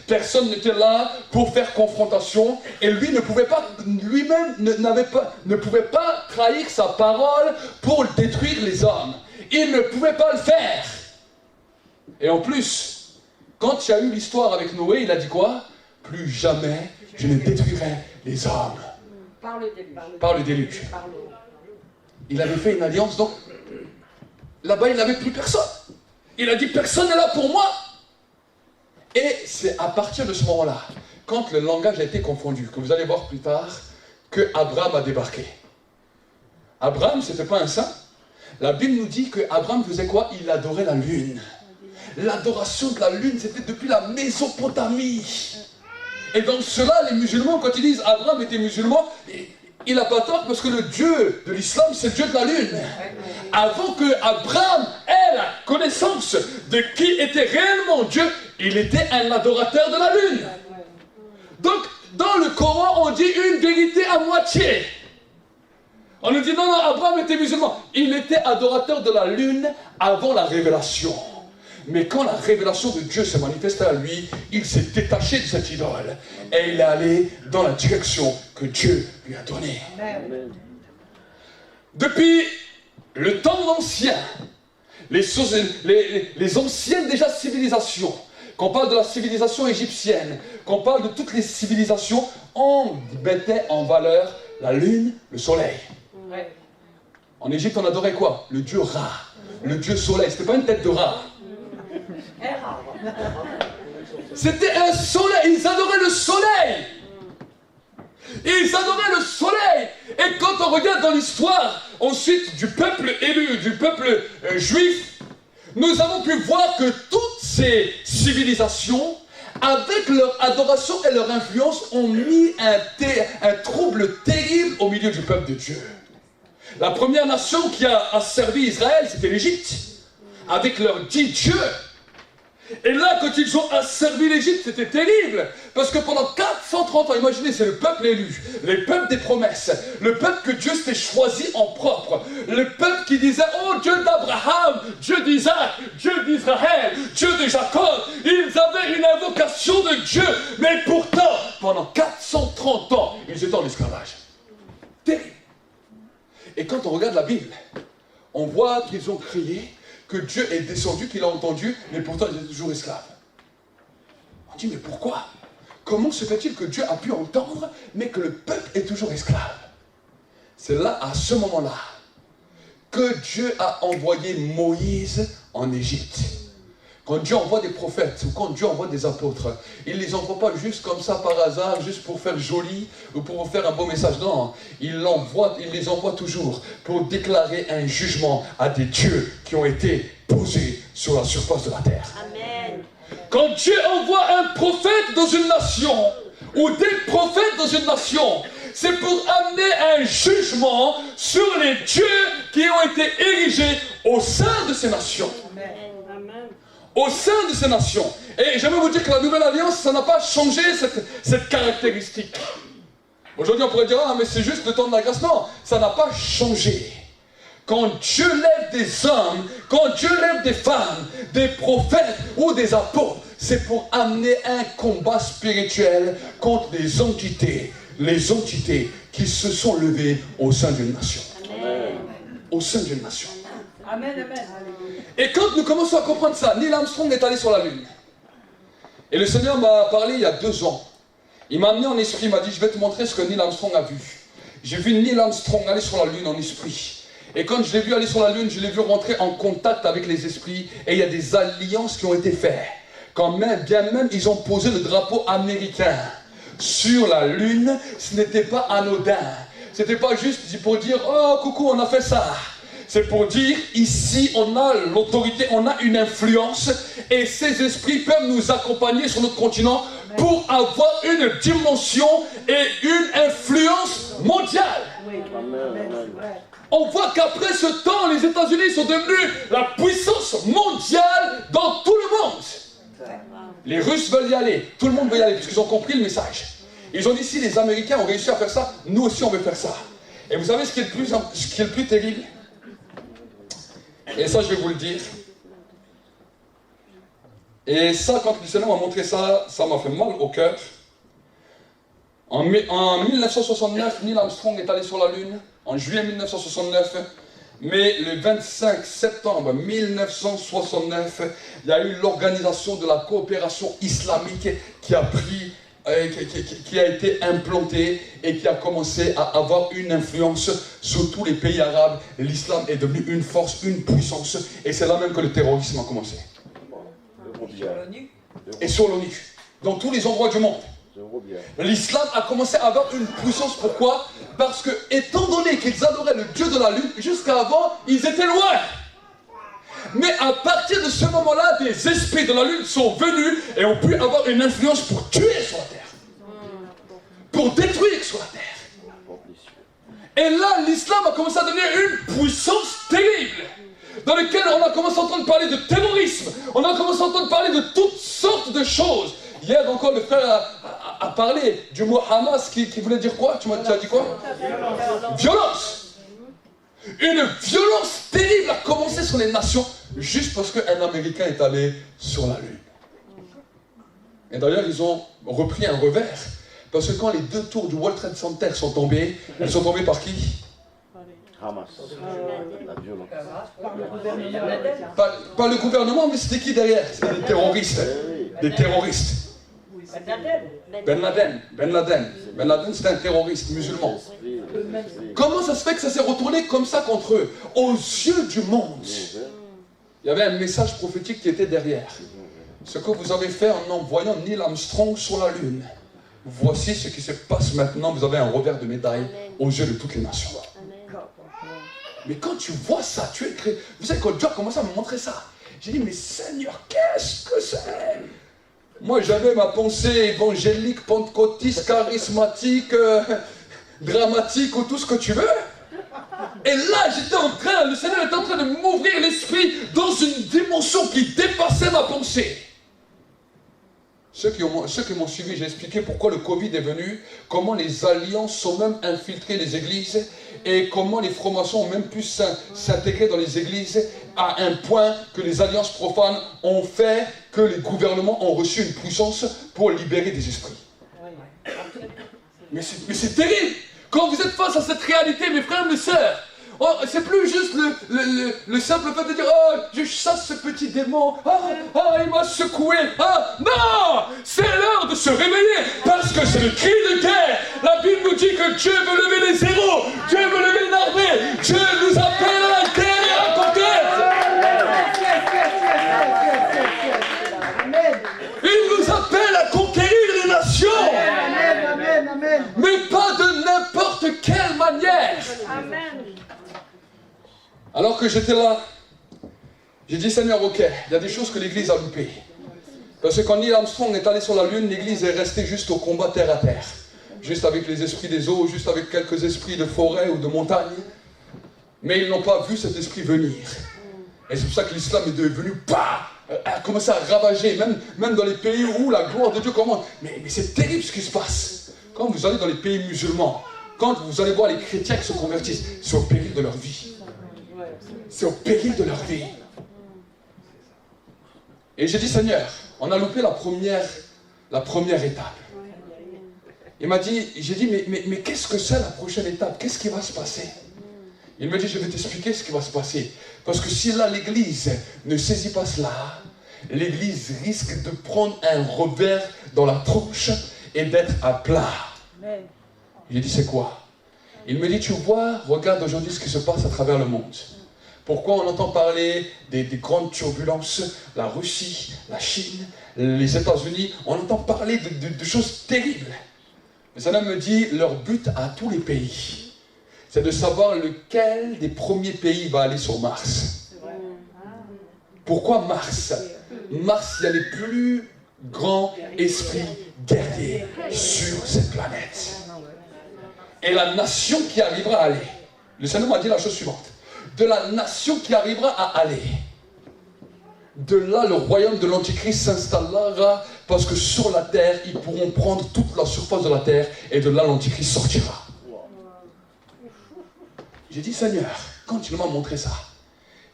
Personne n'était là pour faire confrontation. Et lui ne pouvait pas, lui-même ne pouvait pas trahir sa parole pour détruire les hommes. Il ne pouvait pas le faire. Et en plus, quand il y a eu l'histoire avec Noé, il a dit quoi? Plus jamais je ne détruirai les hommes. Par le déluge. Par le déluge. Il avait fait une alliance, donc là-bas il n'avait plus personne. Il a dit personne n'est là pour moi. Et c'est à partir de ce moment-là, quand le langage a été confondu, que vous allez voir plus tard, que Abraham a débarqué. Abraham, ce n'était pas un saint. La Bible nous dit qu'Abraham faisait quoi? Il adorait la lune. L'adoration de la lune, c'était depuis la Mésopotamie. Et dans cela, les musulmans, quand ils disent Abraham était musulman, il n'a pas tort parce que le Dieu de l'islam, c'est le Dieu de la lune. Avant que Abraham ait la connaissance de qui était réellement Dieu, il était un adorateur de la lune. Donc, dans le Coran, on dit une vérité à moitié. On nous dit non, Abraham était musulman. Il était adorateur de la lune avant la révélation. Mais quand la révélation de Dieu s'est manifestée à lui, il s'est détaché de cette idole. Et il est allé dans la direction que Dieu lui a donnée. Depuis le temps ancien, les anciennes déjà civilisations, qu'on parle de la civilisation égyptienne, qu'on parle de toutes les civilisations, on mettait en valeur la lune, le soleil. En Égypte, on adorait quoi? Le dieu Ra, le dieu soleil. C'était pas une tête de rat. C'était un soleil, ils adoraient le soleil. Ils adoraient le soleil. Et quand on regarde dans l'histoire, ensuite du peuple élu, du peuple juif, nous avons pu voir que toutes ces civilisations, avec leur adoration et leur influence, ont mis un trouble terrible au milieu du peuple de Dieu. La première nation qui a servi Israël, c'était l'Égypte, avec leurs 10 dieux. Et là, quand ils ont asservi l'Égypte, c'était terrible. Parce que pendant 430 ans, imaginez, c'est le peuple élu, le peuple des promesses, le peuple que Dieu s'était choisi en propre, le peuple qui disait, oh Dieu d'Abraham, Dieu d'Isaac, Dieu d'Israël, Dieu de Jacob. Ils avaient une invocation de Dieu. Mais pourtant, pendant 430 ans, ils étaient en esclavage. Terrible. Et quand on regarde la Bible, on voit qu'ils ont crié, que Dieu est descendu, qu'il a entendu, mais pourtant ils étaient toujours esclaves. On dit, mais pourquoi? Comment se fait-il que Dieu a pu entendre, mais que le peuple est toujours esclave? C'est là, à ce moment-là, que Dieu a envoyé Moïse en Égypte. Quand Dieu envoie des prophètes, ou quand Dieu envoie des apôtres, il ne les envoie pas juste comme ça par hasard, juste pour faire joli, ou pour faire un beau message. Non, il les envoie toujours pour déclarer un jugement à des dieux qui ont été posés sur la surface de la terre. Amen. Quand Dieu envoie un prophète dans une nation, ou des prophètes dans une nation, c'est pour amener un jugement sur les dieux qui ont été érigés au sein de ces nations. Amen. Au sein de ces nations. Et j'aimerais vous dire que la nouvelle alliance, ça n'a pas changé cette caractéristique. Aujourd'hui, on pourrait dire, ah, mais c'est juste le temps de la grâce. Non, ça n'a pas changé. Quand Dieu lève des hommes, quand Dieu lève des femmes, des prophètes ou des apôtres, c'est pour amener un combat spirituel contre les entités qui se sont levées au sein d'une nation. Au sein d'une nation. Amen, amen. Et quand nous commençons à comprendre ça, Neil Armstrong est allé sur la Lune. Et le Seigneur m'a parlé il y a 2 ans. Il m'a amené en esprit, il m'a dit, je vais te montrer ce que Neil Armstrong a vu. J'ai vu Neil Armstrong aller sur la Lune en esprit. Et quand je l'ai vu aller sur la Lune, je l'ai vu rentrer en contact avec les esprits. Et il y a des alliances qui ont été faites. Quand même, bien même, ils ont posé le drapeau américain sur la Lune, ce n'était pas anodin. C'était pas juste pour dire, oh coucou, on a fait ça. C'est pour dire, ici, on a l'autorité, on a une influence, et ces esprits peuvent nous accompagner sur notre continent pour avoir une dimension et une influence mondiale. On voit qu'après ce temps, les États-Unis sont devenus la puissance mondiale dans tout le monde. Les Russes veulent y aller, tout le monde veut y aller, parce qu'ils ont compris le message. Ils ont dit, si les Américains ont réussi à faire ça, nous aussi on veut faire ça. Et vous savez ce qui est le plus terrible? Et ça, je vais vous le dire. Et ça, quand le Seigneur m'a montré ça, ça m'a fait mal au cœur. En 1969, Neil Armstrong est allé sur la Lune, en juillet 1969. Mais le 25 septembre 1969, il y a eu l'organisation de la coopération islamique qui a été implantée et qui a commencé à avoir une influence sur tous les pays arabes. L'islam est devenu une force, une puissance, et c'est là même que le terrorisme a commencé. Et sur l'ONU, dans tous les endroits du monde. L'islam a commencé à avoir une puissance. Pourquoi? Parce que, étant donné qu'ils adoraient le Dieu de la Lune, jusqu'avant, ils étaient loin. Mais à partir de ce moment-là, des esprits de la Lune sont venus et ont pu avoir une influence pour tuer sur la terre, pour détruire sur la terre. Et là, l'islam a commencé à devenir une puissance terrible, dans laquelle on a commencé à entendre parler de terrorisme, on a commencé à entendre parler de toutes sortes de choses. Hier encore, le frère a parlé du mot Hamas qui voulait dire quoi? Tu as dit quoi? Violence. Une violence terrible a commencé sur les nations juste parce qu'un Américain est allé sur la Lune. Et d'ailleurs, ils ont repris un revers. Parce que quand les 2 tours du World Trade Center sont tombées, elles sont tombées par qui? Hamas. La violence. Pas le gouvernement, mais c'était qui derrière? C'était des terroristes. Des terroristes. Ben Laden, c'était un terroriste musulman. Comment ça se fait que ça s'est retourné comme ça contre eux? Aux yeux du monde, il y avait un message prophétique qui était derrière. Ce que vous avez fait en envoyant Neil Armstrong sur la Lune, voici ce qui se passe maintenant. Vous avez un revers de médaille aux yeux de toutes les nations. Mais quand tu vois ça, tu es créé. Vous savez, quand Dieu a commencé à me montrer ça, j'ai dit, mais Seigneur, qu'est-ce que c'est? Moi, j'avais ma pensée évangélique, pentecôtiste, charismatique, dramatique ou tout ce que tu veux. Et là, le Seigneur était en train de m'ouvrir l'esprit dans une dimension qui dépassait ma pensée. Ceux qui m'ont suivi, j'ai expliqué pourquoi le Covid est venu, comment les alliances sont même infiltrées les églises et comment les francs-maçons ont même pu s'intégrer dans les églises à un point que les alliances profanes ont fait que les gouvernements ont reçu une puissance pour libérer des esprits. Mais c'est terrible. Quand vous êtes face à cette réalité, mes frères et mes sœurs, oh, c'est plus juste le simple fait de dire « Oh, je chasse ce petit démon, il m'a secoué, non, c'est l'heure de se réveiller, parce que c'est le cri de guerre. La Bible nous dit que Dieu veut lever les héros, Dieu veut lever une armée, Dieu nous appelle à la guerre et à la conquête. Il nous appelle à conquérir les nations, mais pas de n'importe quelle manière. Amen. Alors que j'étais là, j'ai dit, Seigneur, ok, il y a des choses que l'Église a loupées. Parce que quand Neil Armstrong est allé sur la Lune, l'Église est restée juste au combat terre à terre. Juste avec les esprits des eaux, juste avec quelques esprits de forêt ou de montagne. Mais ils n'ont pas vu cet esprit venir. Et c'est pour ça que l'islam est devenu, a commencé à ravager, même dans les pays où la gloire de Dieu commence. Mais c'est terrible ce qui se passe. Quand vous allez dans les pays musulmans, quand vous allez voir les chrétiens qui se convertissent, c'est au péril de leur vie. C'est au péril de leur vie. Et j'ai dit, Seigneur, on a loupé la première étape. Il m'a dit, j'ai dit, mais qu'est-ce que c'est la prochaine étape? Qu'est-ce qui va se passer? Il me dit, je vais t'expliquer ce qui va se passer. Parce que si là, l'Église ne saisit pas cela, l'Église risque de prendre un revers dans la tronche et d'être à plat. J'ai dit, c'est quoi? Il me dit, tu vois, regarde aujourd'hui ce qui se passe à travers le monde. Pourquoi on entend parler des grandes turbulences, la Russie, la Chine, les États-Unis, on entend parler de choses terribles. Le Seigneur me dit, leur but à tous les pays, c'est de savoir lequel des premiers pays va aller sur Mars. Pourquoi Mars? Mars, il y a les plus grands esprits guerriers sur cette planète. Et la nation qui arrivera à aller, le Seigneur m'a dit la chose suivante, de la nation qui arrivera à aller, de là le royaume de l'Antichrist s'installera, parce que sur la terre, ils pourront prendre toute la surface de la terre, et de là l'Antichrist sortira. J'ai dit, Seigneur, quand tu m'as montré ça,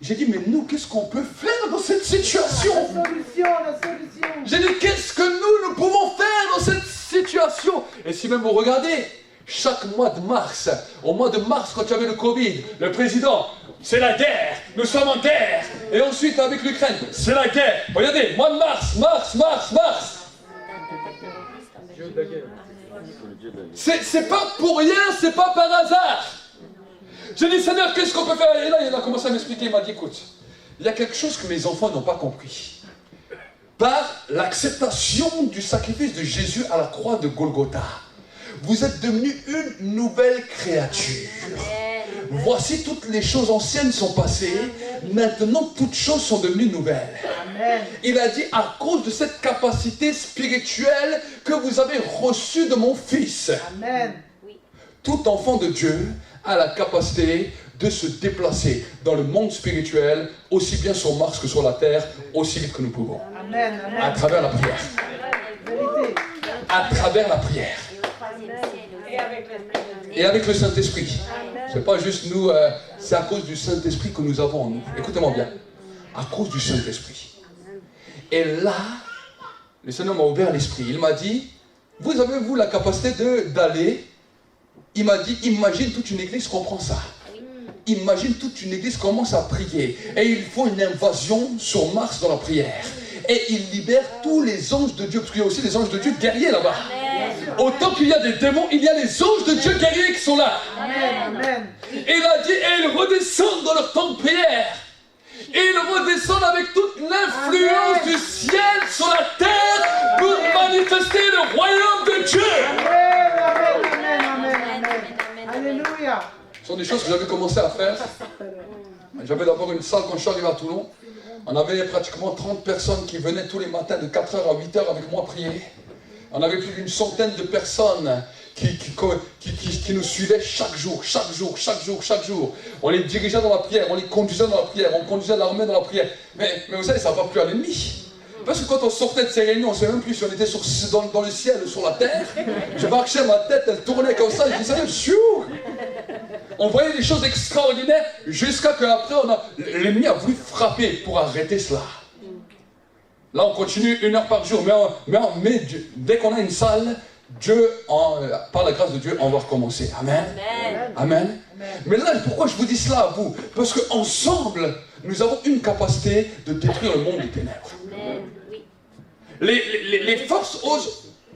j'ai dit, mais nous, qu'est-ce qu'on peut faire dans cette situation? La solution. J'ai dit, qu'est-ce que nous pouvons faire dans cette situation? Et si même vous regardez, chaque mois de mars, au mois de mars, quand tu avais le Covid, le président, c'est la guerre, nous sommes en guerre. Et ensuite, avec l'Ukraine, c'est la guerre. Regardez, mois de mars. C'est pas pour rien, c'est pas par hasard. J'ai dit, Seigneur, qu'est-ce qu'on peut faire? Et là, il a commencé à m'expliquer, il m'a dit, écoute, il y a quelque chose que mes enfants n'ont pas compris. Par l'acceptation du sacrifice de Jésus à la croix de Golgotha, vous êtes devenus une nouvelle créature. Voici, toutes les choses anciennes sont passées. Maintenant, toutes choses sont devenues nouvelles. Il a dit, à cause de cette capacité spirituelle que vous avez reçue de mon Fils. Amen. Tout enfant de Dieu a la capacité de se déplacer dans le monde spirituel, aussi bien sur Mars que sur la terre, aussi vite que nous pouvons. Amen. À travers la prière. Vérité. À travers la prière. Et avec le Saint-Esprit. C'est pas juste nous, c'est à cause du Saint-Esprit que nous avons en nous. Écoutez-moi bien. À cause du Saint-Esprit. Et là, le Seigneur m'a ouvert l'esprit. Il m'a dit, vous avez vous la capacité d'aller. Il m'a dit, imagine toute une église comprend ça. Imagine toute une église commence à prier. Et il faut une invasion sur Mars dans la prière. Et il libère tous les anges de Dieu. Parce qu'il y a aussi des anges de Dieu guerriers là-bas. Autant qu'il y a des démons, il y a les anges de Dieu guerriers qui sont là. Amen. Et il a dit, et ils redescendent dans leur temps de prière. Et ils redescendent avec toute l'influence du ciel sur la terre pour manifester le royaume de Dieu. Amen. Alléluia. Ce sont des choses que j'avais commencé à faire. J'avais d'abord une salle quand je suis arrivé à Toulon. On avait pratiquement 30 personnes qui venaient tous les matins de 4h à 8h avec moi prier. On avait plus d'une centaine de personnes qui nous suivaient chaque jour. On les dirigeait dans la prière, on les conduisait dans la prière, on conduisait l'armée dans la prière. Mais vous savez, ça n'a pas plu à l'ennemi. Parce que quand on sortait de ces réunions, on ne savait même plus si on était dans le ciel ou sur la terre. Je marchais, ma tête, elle tournait comme ça, je disais, chou! On voyait des choses extraordinaires jusqu'à qu'après, l'ennemi a voulu frapper pour arrêter cela. Là, on continue 1 heure par jour, mais dès qu'on a une salle, par la grâce de Dieu, on va recommencer. Amen. Mais là, pourquoi je vous dis cela à vous? Parce qu'ensemble, nous avons une capacité de détruire le monde des ténèbres. Les forces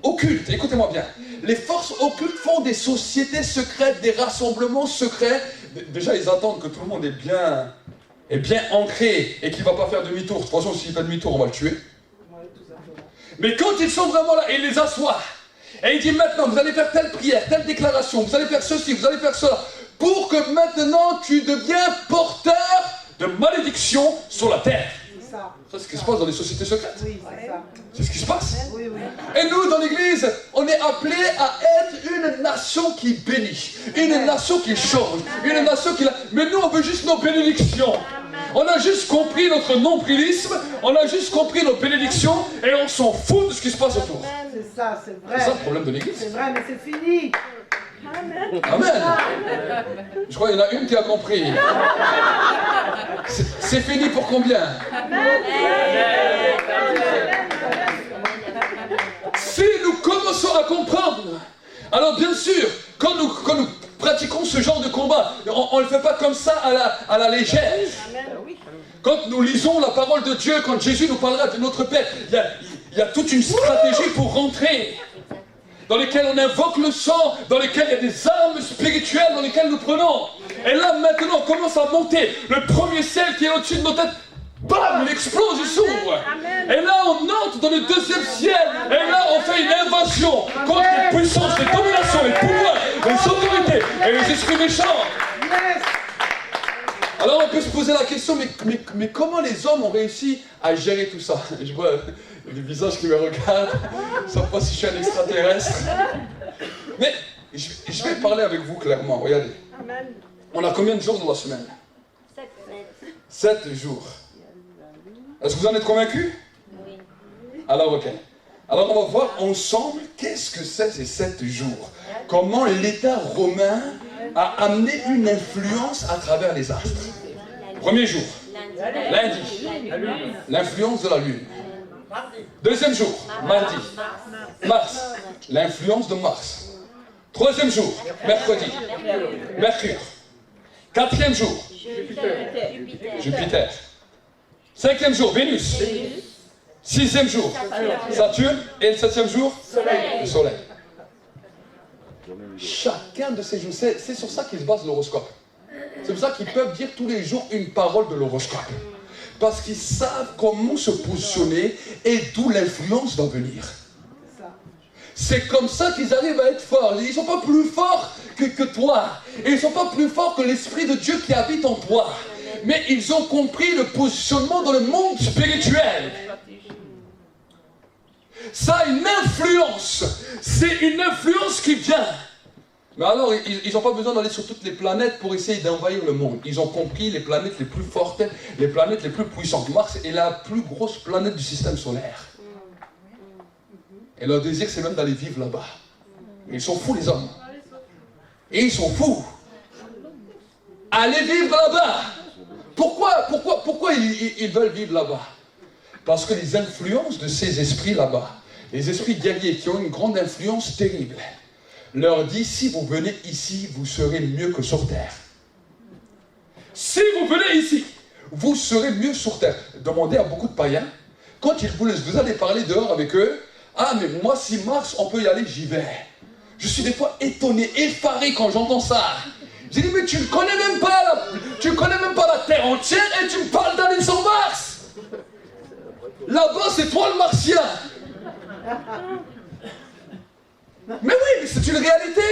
occultes, écoutez-moi bien, les forces occultes font des sociétés secrètes, des rassemblements secrets. Déjà, ils attendent que tout le monde est bien ancré et qu'il ne va pas faire demi-tour. De toute façon, s'il fait demi-tour, on va le tuer. Mais quand ils sont vraiment là, ils les assoient. Et il dit maintenant, vous allez faire telle prière, telle déclaration, vous allez faire ceci, vous allez faire cela, pour que maintenant tu deviens porteur de malédiction sur la terre. C'est ce qui se passe dans les sociétés secrètes. Oui, c'est ça. C'est ce qui se passe. Oui. Et nous, dans l'église, on est appelés à être une nation qui bénit, une nation qui change, une nation qui... Mais nous, on veut juste nos bénédictions. On a juste compris notre nombrilisme, on a juste compris nos bénédictions, et on s'en fout de ce qui se passe autour. C'est ça, c'est vrai. C'est ça le problème de l'église. C'est vrai, mais c'est fini. Amen. Je crois qu'il y en a une qui a compris. C'est fini pour combien? Amen. commençons à comprendre. Alors bien sûr, quand nous pratiquons ce genre de combat, on ne le fait pas comme ça à la légère. Quand nous lisons la parole de Dieu, quand Jésus nous parlera de notre Père, il y a toute une stratégie pour rentrer, dans lesquelles on invoque le sang, dans lesquelles il y a des armes spirituelles dans lesquelles nous prenons. Et là maintenant on commence à monter. Le premier ciel qui est au-dessus de nos têtes, bam, il explose, il s'ouvre. Et là on entre dans le deuxième ciel. Et là on fait une invasion contre les puissances, les dominations, les pouvoirs, les autorités et les esprits méchants. Alors on peut se poser la question, mais comment les hommes ont réussi à gérer tout ça? Je vois des visages qui me regardent, ils ne savent pas si je suis un extraterrestre. Mais je vais parler avec vous clairement, regardez. On a combien de jours dans la semaine? 7 jours. Est-ce que vous en êtes convaincus? Oui. Alors ok. Alors on va voir ensemble qu'est-ce que c'est ces 7 jours. Comment l'État romain a amené une influence à travers les astres. Premier jour, lundi, l'influence de la lune. Deuxième jour, mardi, Mars, l'influence de Mars. Troisième jour, mercredi, Mercure. Quatrième jour, Jupiter. Cinquième jour, Vénus. Sixième jour, Saturne. Et le septième jour, le Soleil. Chacun de ces jours, c'est sur ça qu'ils se basent l'horoscope. C'est pour ça qu'ils peuvent dire tous les jours une parole de l'horoscope. Parce qu'ils savent comment se positionner et d'où l'influence va venir. C'est comme ça qu'ils arrivent à être forts. Ils ne sont pas plus forts que toi. Et ils ne sont pas plus forts que l'Esprit de Dieu qui habite en toi. Mais ils ont compris le positionnement dans le monde spirituel. Ça a une influence. C'est une influence qui vient. Mais alors, ils n'ont pas besoin d'aller sur toutes les planètes pour essayer d'envahir le monde. Ils ont compris les planètes les plus fortes, les planètes les plus puissantes. Mars est la plus grosse planète du système solaire. Et leur désir, c'est même d'aller vivre là-bas. Ils sont fous, les hommes. Et ils sont fous. Allez vivre là-bas. Pourquoi ils veulent vivre là-bas? Parce que les influences de ces esprits là-bas, les esprits guerriers qui ont une grande influence terrible, leur dit, si vous venez ici, vous serez mieux que sur terre. Si vous venez ici, vous serez mieux sur terre. Demandez à beaucoup de païens, quand vous allez parler dehors avec eux, ah mais moi si Mars on peut y aller, j'y vais. Je suis des fois étonné, effaré quand j'entends ça. J'ai dit, mais tu ne connais même pas la terre entière et tu me parles d'aller sur Mars. Là-bas c'est toi le martien. Mais oui, c'est une réalité.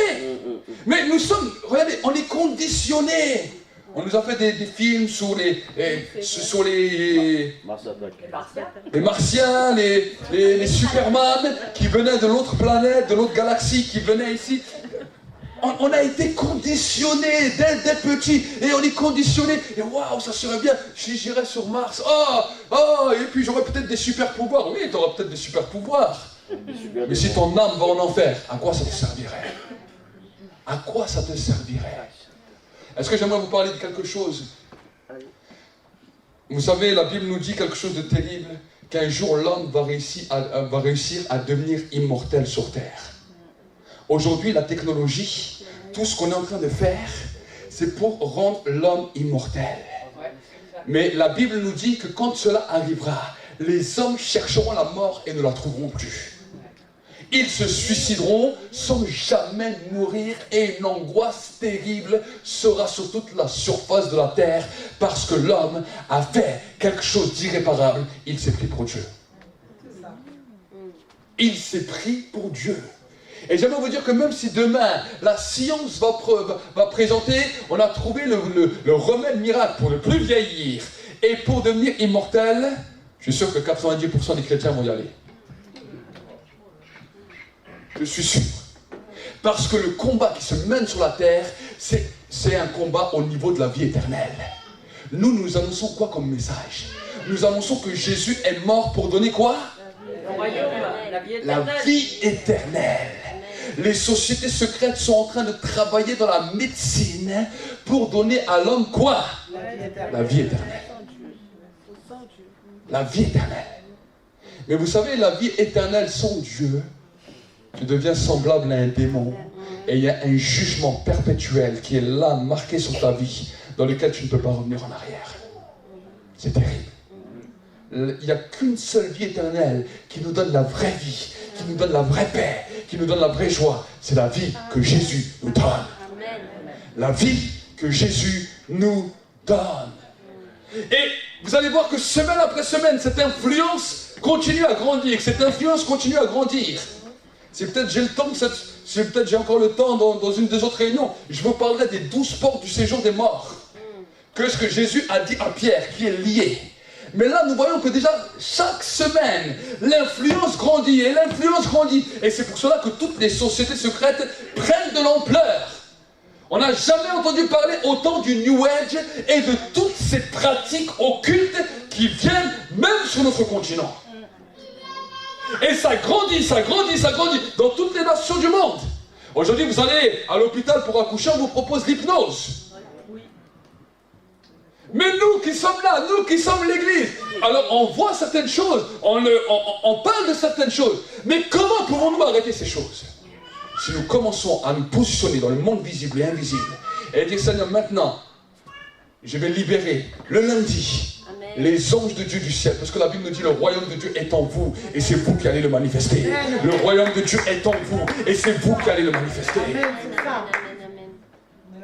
Mais nous sommes, regardez, on est conditionnés. On nous a fait des films sur les Martiens, les Superman qui venaient de l'autre planète, de l'autre galaxie, qui venaient ici. On a été conditionnés dès petits. Et on est conditionnés. Et waouh, ça serait bien, j'irais sur Mars. Oh, et puis j'aurais peut-être des super pouvoirs. Oui, tu auras peut-être des super pouvoirs. Mais si ton âme va en enfer, à quoi ça te servirait? À quoi ça te servirait? Est-ce que j'aimerais vous parler de quelque chose? Vous savez, la Bible nous dit quelque chose de terrible, qu'un jour l'homme va réussir à devenir immortel sur terre. Aujourd'hui, la technologie, tout ce qu'on est en train de faire, c'est pour rendre l'homme immortel. Mais la Bible nous dit que quand cela arrivera, les hommes chercheront la mort et ne la trouveront plus. Ils se suicideront sans jamais mourir et une angoisse terrible sera sur toute la surface de la terre parce que l'homme a fait quelque chose d'irréparable. Il s'est pris pour Dieu. Il s'est pris pour Dieu. Et j'aimerais vous dire que même si demain la science va présenter, on a trouvé le remède miracle pour ne plus vieillir et pour devenir immortel, je suis sûr que 90% des chrétiens vont y aller. Je suis sûr. Parce que le combat qui se mène sur la terre, c'est un combat au niveau de la vie éternelle. Nous annonçons quoi comme message? Nous annonçons que Jésus est mort pour donner quoi? La vie éternelle. Les sociétés secrètes sont en train de travailler dans la médecine pour donner à l'homme quoi? La vie éternelle. La vie éternelle. Mais vous savez, la vie éternelle sans Dieu, tu deviens semblable à un démon. Et il y a un jugement perpétuel qui est là, marqué sur ta vie, dans lequel tu ne peux pas revenir en arrière. C'est terrible. Il n'y a qu'une seule vie éternelle qui nous donne la vraie vie, qui nous donne la vraie paix, qui nous donne la vraie joie. C'est la vie que Jésus nous donne. La vie que Jésus nous donne. Et vous allez voir que semaine après semaine, cette influence continue à grandir. Cette influence continue à grandir. C'est peut-être j'ai le temps, peut-être j'ai encore le temps dans une des autres réunions. Je vous parlerai des 12 portes du séjour des morts. Que ce que Jésus a dit à Pierre, qui est lié. Mais là, nous voyons que déjà, chaque semaine, l'influence grandit et l'influence grandit. Et c'est pour cela que toutes les sociétés secrètes prennent de l'ampleur. On n'a jamais entendu parler autant du New Age et de toutes ces pratiques occultes qui viennent même sur notre continent. Et ça grandit, ça grandit, ça grandit dans toutes les nations du monde. Aujourd'hui, vous allez à l'hôpital pour accoucher, on vous propose l'hypnose. Mais nous qui sommes là, nous qui sommes l'église, alors on voit certaines choses, on parle de certaines choses. Mais comment pouvons-nous arrêter ces choses? Si nous commençons à nous positionner dans le monde visible et invisible, et dire Seigneur, maintenant, je vais libérer le lundi les anges de Dieu du ciel, parce que la Bible nous dit le royaume de Dieu est en vous, et c'est vous qui allez le manifester. Le royaume de Dieu est en vous, et c'est vous qui allez le manifester.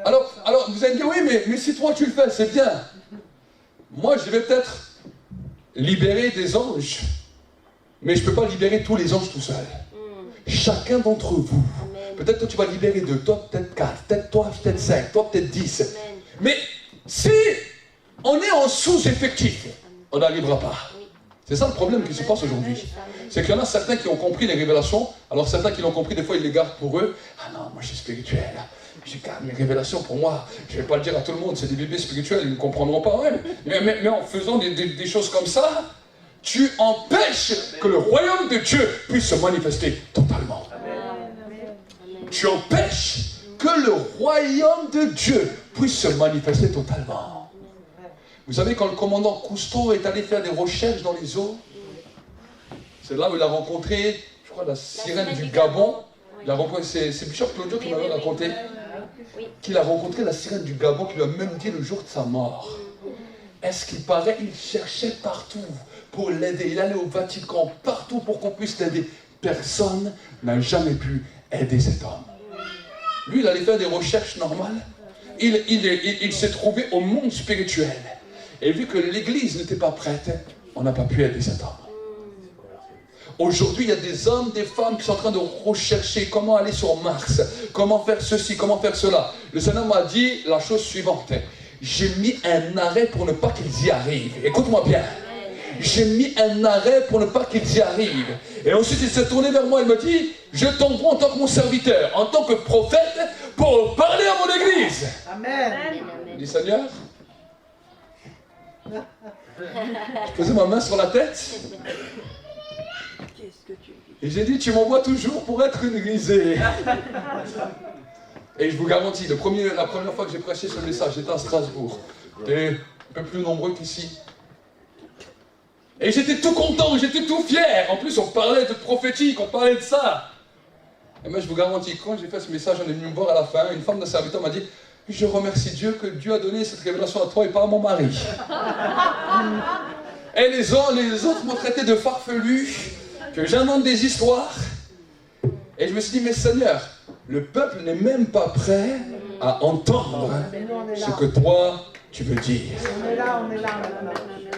Alors vous allez dire, oui, mais si toi tu le fais, c'est bien. Moi, je vais peut-être libérer des anges, mais je ne peux pas libérer tous les anges tout seul. Chacun d'entre vous, peut-être toi tu vas libérer 2, toi peut-être 4, peut-être toi peut-être 5, toi peut-être 10. Mais si on est en sous-effectif, on n'arrivera pas. C'est ça le problème qui se passe aujourd'hui. C'est qu'il y en a certains qui ont compris les révélations, alors certains qui l'ont compris, des fois ils les gardent pour eux. Ah non, moi je suis spirituel. Je garde mes révélations pour moi. Je ne vais pas le dire à tout le monde, c'est des bébés spirituels, ils ne comprendront pas. Ouais. Mais en faisant des choses comme ça, tu empêches que le royaume de Dieu puisse se manifester totalement. Tu empêches que le royaume de Dieu puisse se manifester totalement. Vous savez, quand le commandant Cousteau est allé faire des recherches dans les eaux, c'est là où il a rencontré, je crois, la sirène du Gabon. Il a rencontré, c'est Bishop Claudio qui m'avait raconté qu'il a rencontré la sirène du Gabon qui lui a même dit le jour de sa mort. Est-ce qu'il paraît, il cherchait partout pour l'aider. Il allait au Vatican, partout pour qu'on puisse l'aider. Personne n'a jamais pu aider cet homme. Lui, il allait faire des recherches normales. Il s'est trouvé au monde spirituel. Et vu que l'église n'était pas prête, on n'a pas pu aider cet homme. Aujourd'hui, il y a des hommes, des femmes qui sont en train de rechercher comment aller sur Mars, comment faire ceci, comment faire cela. Le Seigneur m'a dit la chose suivante. J'ai mis un arrêt pour ne pas qu'ils y arrivent. Écoute-moi bien. J'ai mis un arrêt pour ne pas qu'ils y arrivent. Et ensuite, il s'est tourné vers moi et m'a dit, je t'envoie en tant que mon serviteur, en tant que prophète, pour parler à mon église. Amen. Je dis, Seigneur, je posais ma main sur la tête. Et j'ai dit, tu m'envoies toujours pour être une risée. Et je vous garantis, la première fois que j'ai prêché ce message, j'étais à Strasbourg. J'étais un peu plus nombreux qu'ici. Et j'étais tout content, j'étais tout fier. En plus, on parlait de prophétique, on parlait de ça. Et moi, je vous garantis, quand j'ai fait ce message, on est venu me voir à la fin. Une femme de serviteur m'a dit, je remercie Dieu que Dieu a donné cette révélation à toi et pas à mon mari. Et les autres m'ont traité de farfelu, que j'invente des histoires. Et je me suis dit, mais Seigneur, le peuple n'est même pas prêt à entendre ce que toi, tu veux dire.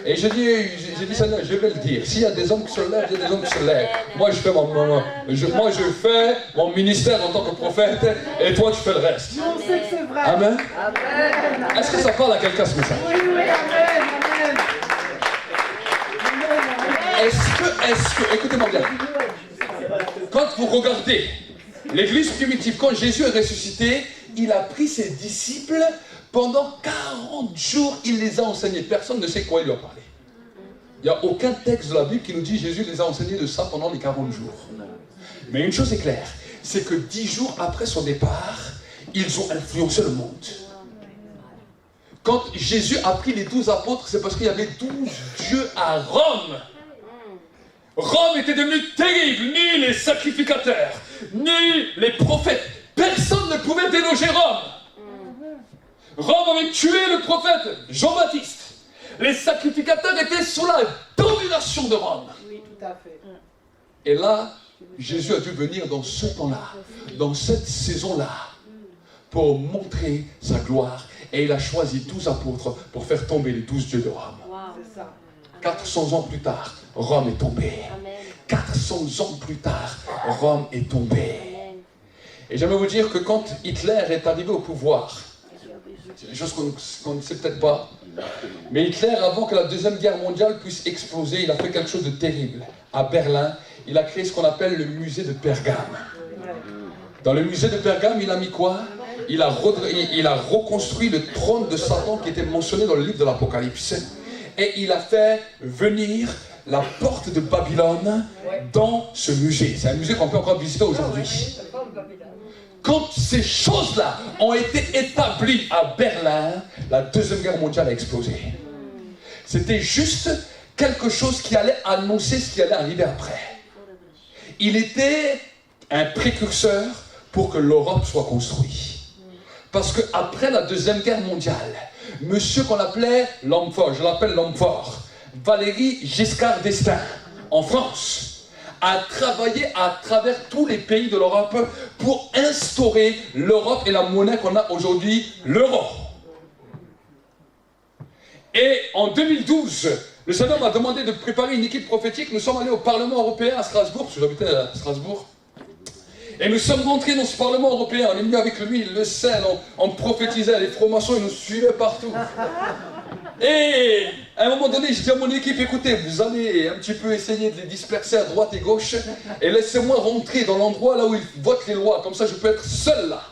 Et j'ai dit, Seigneur, je vais le dire. S'il y a des hommes qui se lèvent, il y a des hommes qui se lèvent. Moi, je fais mon ministère en tant que prophète, et toi, tu fais le reste. On sait que c'est vrai. Amen. Amen. Est-ce que ça parle à quelqu'un ce message? Oui, amen, amen. Est-ce que, écoutez-moi bien, quand vous regardez l'église primitive, quand Jésus est ressuscité, il a pris ses disciples, pendant 40 jours, il les a enseignés. Personne ne sait quoi il lui a parlé. Il n'y a aucun texte de la Bible qui nous dit Jésus les a enseignés de ça pendant les 40 jours. Mais une chose est claire, c'est que 10 jours après son départ, ils ont influencé le monde. Quand Jésus a pris les 12 apôtres, c'est parce qu'il y avait 12 dieux à Rome. Rome était devenue terrible, ni les sacrificateurs, ni les prophètes. Personne ne pouvait déloger Rome. Rome avait tué le prophète Jean-Baptiste. Les sacrificateurs étaient sous la domination de Rome. Oui, tout à fait. Et là, Jésus a dû venir dans ce temps-là, dans cette saison-là, pour montrer sa gloire. Et il a choisi 12 apôtres pour faire tomber les 12 dieux de Rome. C'est ça. 400 ans plus tard, Rome est tombée. 400 ans plus tard, Rome est tombée. Et j'aimerais vous dire que quand Hitler est arrivé au pouvoir, c'est des choses qu'on ne sait peut-être pas, mais Hitler, avant que la Deuxième Guerre mondiale puisse exploser, il a fait quelque chose de terrible. À Berlin, il a créé ce qu'on appelle le musée de Pergame. Dans le musée de Pergame, il a mis quoi? Il a reconstruit le trône de Satan qui était mentionné dans le livre de l'Apocalypse. Et il a fait venir la porte de Babylone dans ce musée. C'est un musée qu'on peut encore visiter aujourd'hui. Quand ces choses-là ont été établies à Berlin, la Deuxième Guerre mondiale a explosé. C'était juste quelque chose qui allait annoncer ce qui allait arriver après. Il était un précurseur pour que l'Europe soit construite. Parce qu'après la Deuxième Guerre mondiale, monsieur qu'on appelait l'homme fort, je l'appelle l'homme fort, Valéry Giscard d'Estaing, en France, a travaillé à travers tous les pays de l'Europe pour instaurer l'Europe et la monnaie qu'on a aujourd'hui, l'euro. Et en 2012, le Seigneur m'a demandé de préparer une équipe prophétique. Nous sommes allés au Parlement européen à Strasbourg, parce que j'habitais à Strasbourg. Et nous sommes rentrés dans ce Parlement européen, on est venu avec lui, le sel, on prophétisait, les francs-maçons, ils nous suivaient partout. Et à un moment donné, je dis à mon équipe, écoutez, vous allez un petit peu essayer de les disperser à droite et gauche, et laissez-moi rentrer dans l'endroit là où ils votent les lois, comme ça je peux être seul là.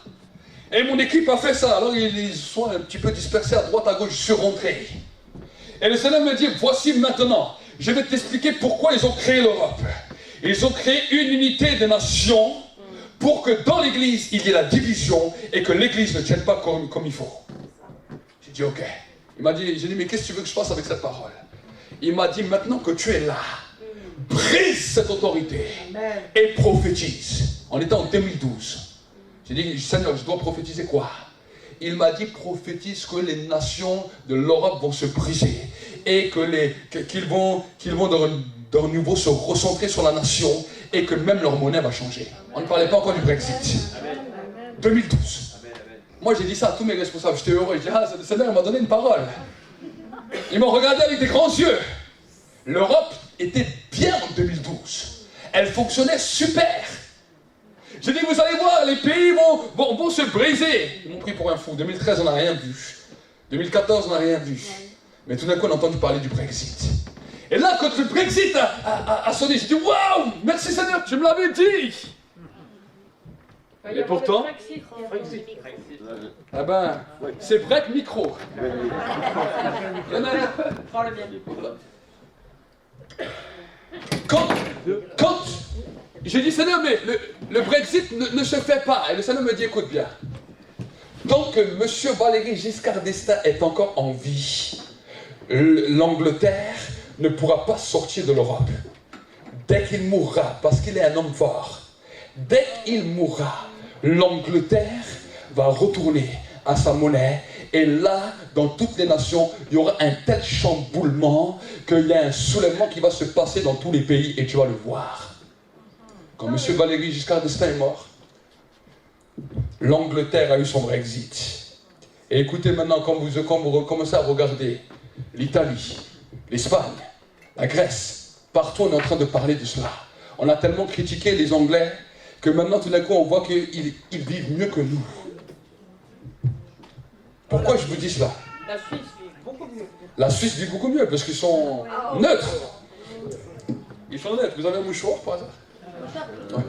Et mon équipe a fait ça, alors ils sont un petit peu dispersés à droite, à gauche, je suis rentré. Et le Seigneur me dit, voici maintenant, je vais t'expliquer pourquoi ils ont créé l'Europe. Ils ont créé une unité des nations, pour que dans l'église, il y ait la division et que l'église ne tienne pas comme il faut. J'ai dit, ok. Il m'a dit, j'ai dit, mais qu'est-ce que tu veux que je fasse avec cette parole? Il m'a dit, maintenant que tu es là, brise cette autorité et prophétise. On était en 2012. J'ai dit, Seigneur, je dois prophétiser quoi? Il m'a dit, prophétise que les nations de l'Europe vont se briser et qu'ils vont de nouveau se recentrer sur la nation et que même leur monnaie va changer. On ne parlait pas encore du Brexit. 2012. Moi j'ai dit ça à tous mes responsables, j'étais heureux, je dis ah, le Seigneur m'a donné une parole. Ils m'ont regardé avec des grands yeux. L'Europe était bien en 2012. Elle fonctionnait super. J'ai dit vous allez voir, les pays vont se briser. Ils m'ont pris pour un fou. 2013 on n'a rien vu. 2014 on n'a rien vu. Mais tout d'un coup on a entendu parler du Brexit. Et là, quand le Brexit a sonné, j'ai dit waouh, merci Seigneur, tu me l'avais dit. Et pourtant, ah ben, c'est break micro. Il y en a quand j'ai dit Seigneur, mais le Brexit ne se fait pas. Et le Seigneur me dit écoute bien, tant que M. Valéry Giscard d'Estaing est encore en vie, l'Angleterre ne pourra pas sortir de l'Europe. Dès qu'il mourra, parce qu'il est un homme fort, dès qu'il mourra, l'Angleterre va retourner à sa monnaie. Et là, dans toutes les nations, il y aura un tel chamboulement qu'il y a un soulèvement qui va se passer dans tous les pays et tu vas le voir. Quand M. Valéry Giscard d'Estaing est mort, l'Angleterre a eu son Brexit. Et écoutez maintenant, quand vous recommencez à regarder l'Italie, l'Espagne, la Grèce, partout on est en train de parler de cela. On a tellement critiqué les Anglais que maintenant tout d'un coup on voit qu'ils vivent mieux que nous. Pourquoi je vous dis cela? La Suisse vit beaucoup mieux. La Suisse vit beaucoup mieux parce qu'ils sont neutres. Ils sont neutres. Vous avez un mouchoir par hasard? Ouais.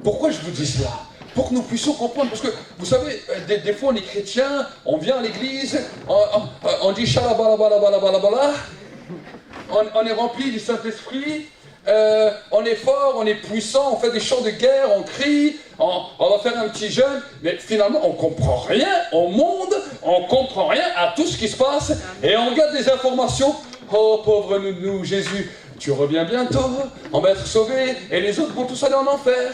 Pourquoi je vous dis cela? Pour que nous puissions comprendre, parce que vous savez, des fois on est chrétien, on vient à l'église, on dit shalabalabalabala, on est rempli du Saint-Esprit, on est fort, on est puissant, on fait des chants de guerre, on crie, on va faire un petit jeûne, mais finalement on ne comprend rien au monde, on ne comprend rien à tout ce qui se passe, et on regarde des informations, oh pauvre nous, Jésus, tu reviens bientôt, on va être sauvés, et les autres vont tous aller en enfer.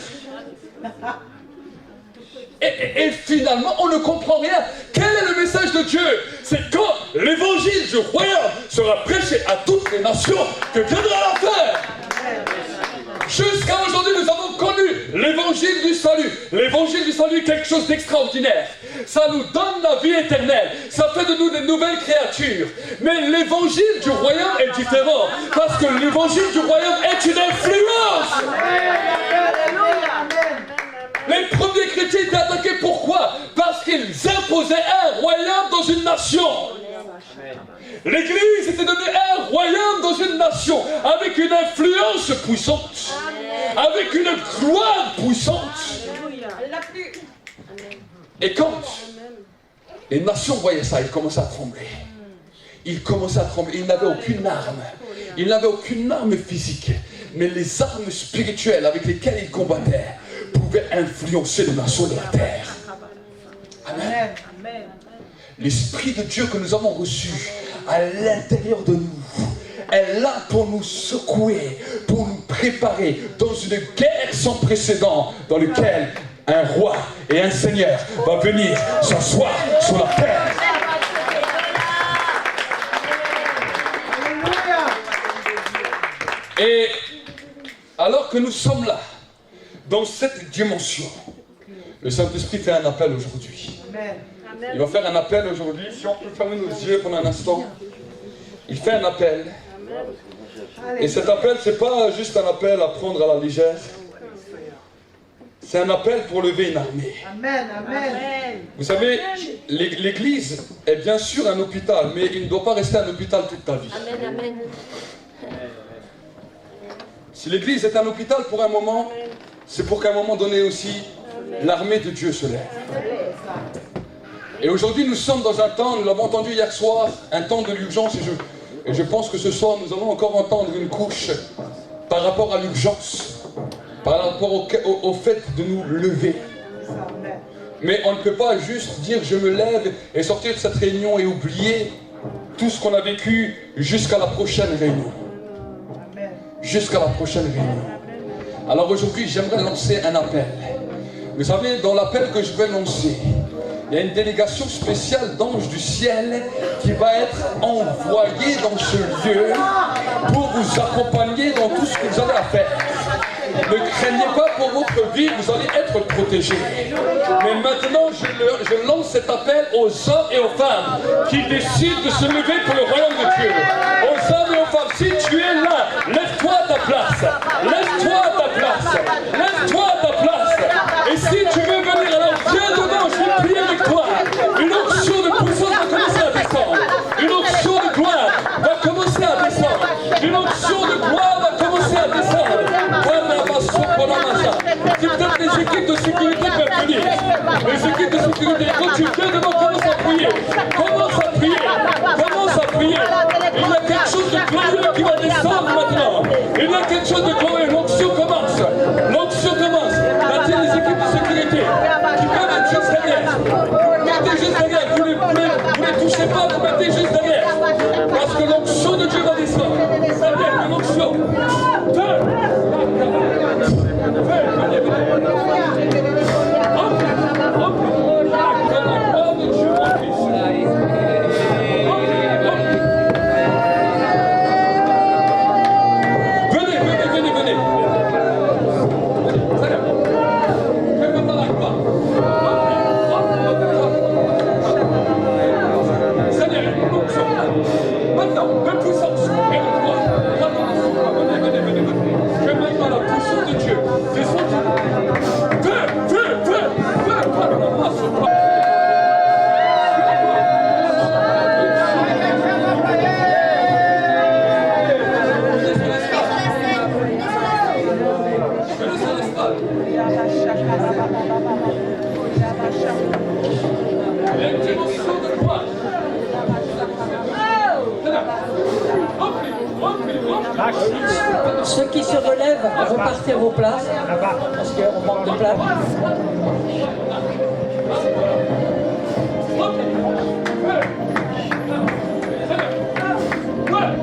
Et finalement, on ne comprend rien. Quel est le message de Dieu? C'est quand l'évangile du royaume sera prêché à toutes les nations que viendra l'enfer. Jusqu'à aujourd'hui, nous avons connu l'évangile du salut. L'évangile du salut est quelque chose d'extraordinaire. Ça nous donne la vie éternelle. Ça fait de nous des nouvelles créatures. Mais l'évangile du royaume est différent. Parce que l'évangile du royaume est une influence. Les premiers chrétiens étaient attaqués. Pourquoi? Parce qu'ils imposaient un royaume dans une nation. L'Église était devenue un royaume dans une nation, avec une influence puissante, avec une gloire puissante. Et quand les nations voyaient ça, ils commençaient à trembler. Ils commençaient à trembler. Ils n'avaient aucune arme. Ils n'avaient aucune arme physique. Mais les armes spirituelles avec lesquelles ils combattaient pouvaient influencer les nations de la terre. Amen. L'Esprit de Dieu que nous avons reçu à l'intérieur de nous est là pour nous secouer, pour nous préparer dans une guerre sans précédent dans laquelle un roi et un seigneur va venir s'asseoir sur la terre. Et alors que nous sommes là, dans cette dimension, le Saint-Esprit fait un appel aujourd'hui. Il va faire un appel aujourd'hui. Si on peut fermer nos yeux pendant un instant. Il fait un appel. Et cet appel, ce n'est pas juste un appel à prendre à la légère. C'est un appel pour lever une armée. Amen, amen. Vous savez, l'Église est bien sûr un hôpital, mais il ne doit pas rester un hôpital toute ta vie. Amen, amen. Si l'Église est un hôpital pour un moment, c'est pour qu'à un moment donné aussi, l'armée de Dieu se lève. Et aujourd'hui, nous sommes dans un temps, nous l'avons entendu hier soir, un temps de l'urgence, et je pense que ce soir, nous allons encore entendre une couche par rapport à l'urgence, par rapport au fait de nous lever. Mais on ne peut pas juste dire je me lève et sortir de cette réunion et oublier tout ce qu'on a vécu jusqu'à la prochaine réunion. Jusqu'à la prochaine réunion. Alors aujourd'hui, j'aimerais lancer un appel. Vous savez, dans l'appel que je vais lancer, il y a une délégation spéciale d'anges du ciel qui va être envoyée dans ce lieu pour vous accompagner dans tout ce que vous avez à faire. Ne craignez pas pour votre vie, vous allez être protégés. Mais maintenant, je lance cet appel aux hommes et aux femmes qui décident de se lever pour le royaume de Dieu. Aux hommes et aux femmes, si tu es là, lève-toi à ta place. Lève-toi à ta place. Lève-toi à ta place. Et si tu veux venir, alors viens dedans, je vais prier avec toi. Une onction de puissance va commencer à descendre. Une onction de gloire va commencer à descendre. Une onction de gloire va commencer à descendre. C'est peut-être les équipes de sécurité peuvent venir. Les équipes de sécurité, quand tu viens devant, commence à prier. Commence à prier. Commence à prier. Il y a quelque chose de glorieux qui va descendre maintenant. Il y a quelque chose de glorieux. L'onction commence. L'onction commence. Là, les équipes de sécurité qui peuvent être juste derrière. Mettez juste derrière. Vous ne touchez pas, vous mettez juste derrière. Parce que l'onction de Dieu va descendre. Derrière, l'onction. Ceux qui se relèvent, repartez à vos places, parce qu'on manque de place. Ouais,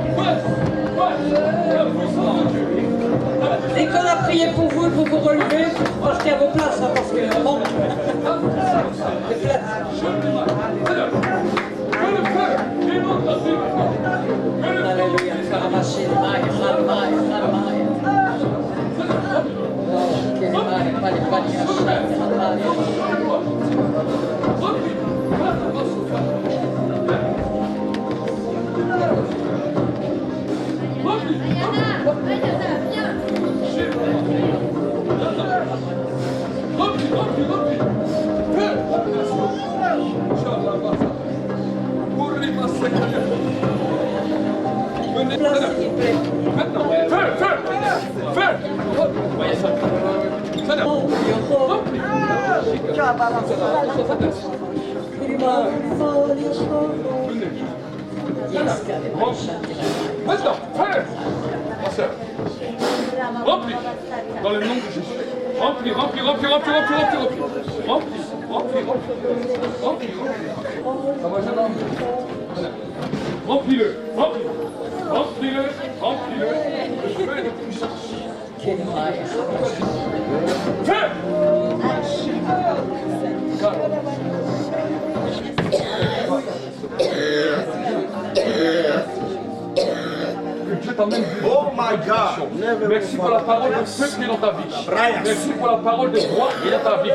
Replie, replie, replie. Feu. Inch'Allah, basta. Corri, basta. Venez. Maintenant, feu, feu, feu. Voyez ça. Ça là. Replie. Maintenant, feu. Ma soeur. Remplis. Dans le nom de Jésus. Remplis, remplis, remplis, remplis, remplis, remplis, remplis. Remplis, remplis, remplis. Remplis, remplis. Ça va, jeune homme? Remplis-le, remplis-le. Remplis-le, remplis-le. Le feu de puissance. Feu! Dieu t'emmène. Oh my God. Merci pour la parole de feu qui est dans ta vie. Merci pour la parole de droit qui est dans ta vie.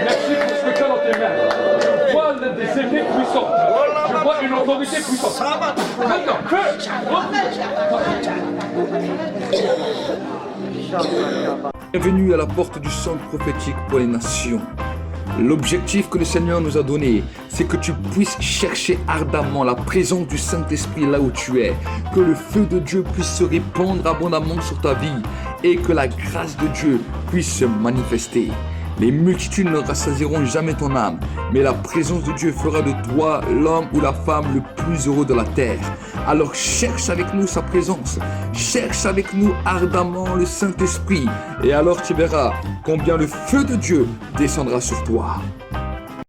Merci pour ce que tu as dans tes mains. Je vois des épées puissantes. Je vois une autorité puissante. Maintenant, feu! Bienvenue à la porte du centre prophétique pour les nations. L'objectif que le Seigneur nous a donné, c'est que tu puisses chercher ardemment la présence du Saint-Esprit là où tu es, que le feu de Dieu puisse se répandre abondamment sur ta vie et que la grâce de Dieu puisse se manifester. Les multitudes ne rassasieront jamais ton âme, mais la présence de Dieu fera de toi l'homme ou la femme le plus heureux de la terre. Alors cherche avec nous sa présence, cherche avec nous ardemment le Saint-Esprit, et alors tu verras combien le feu de Dieu descendra sur toi.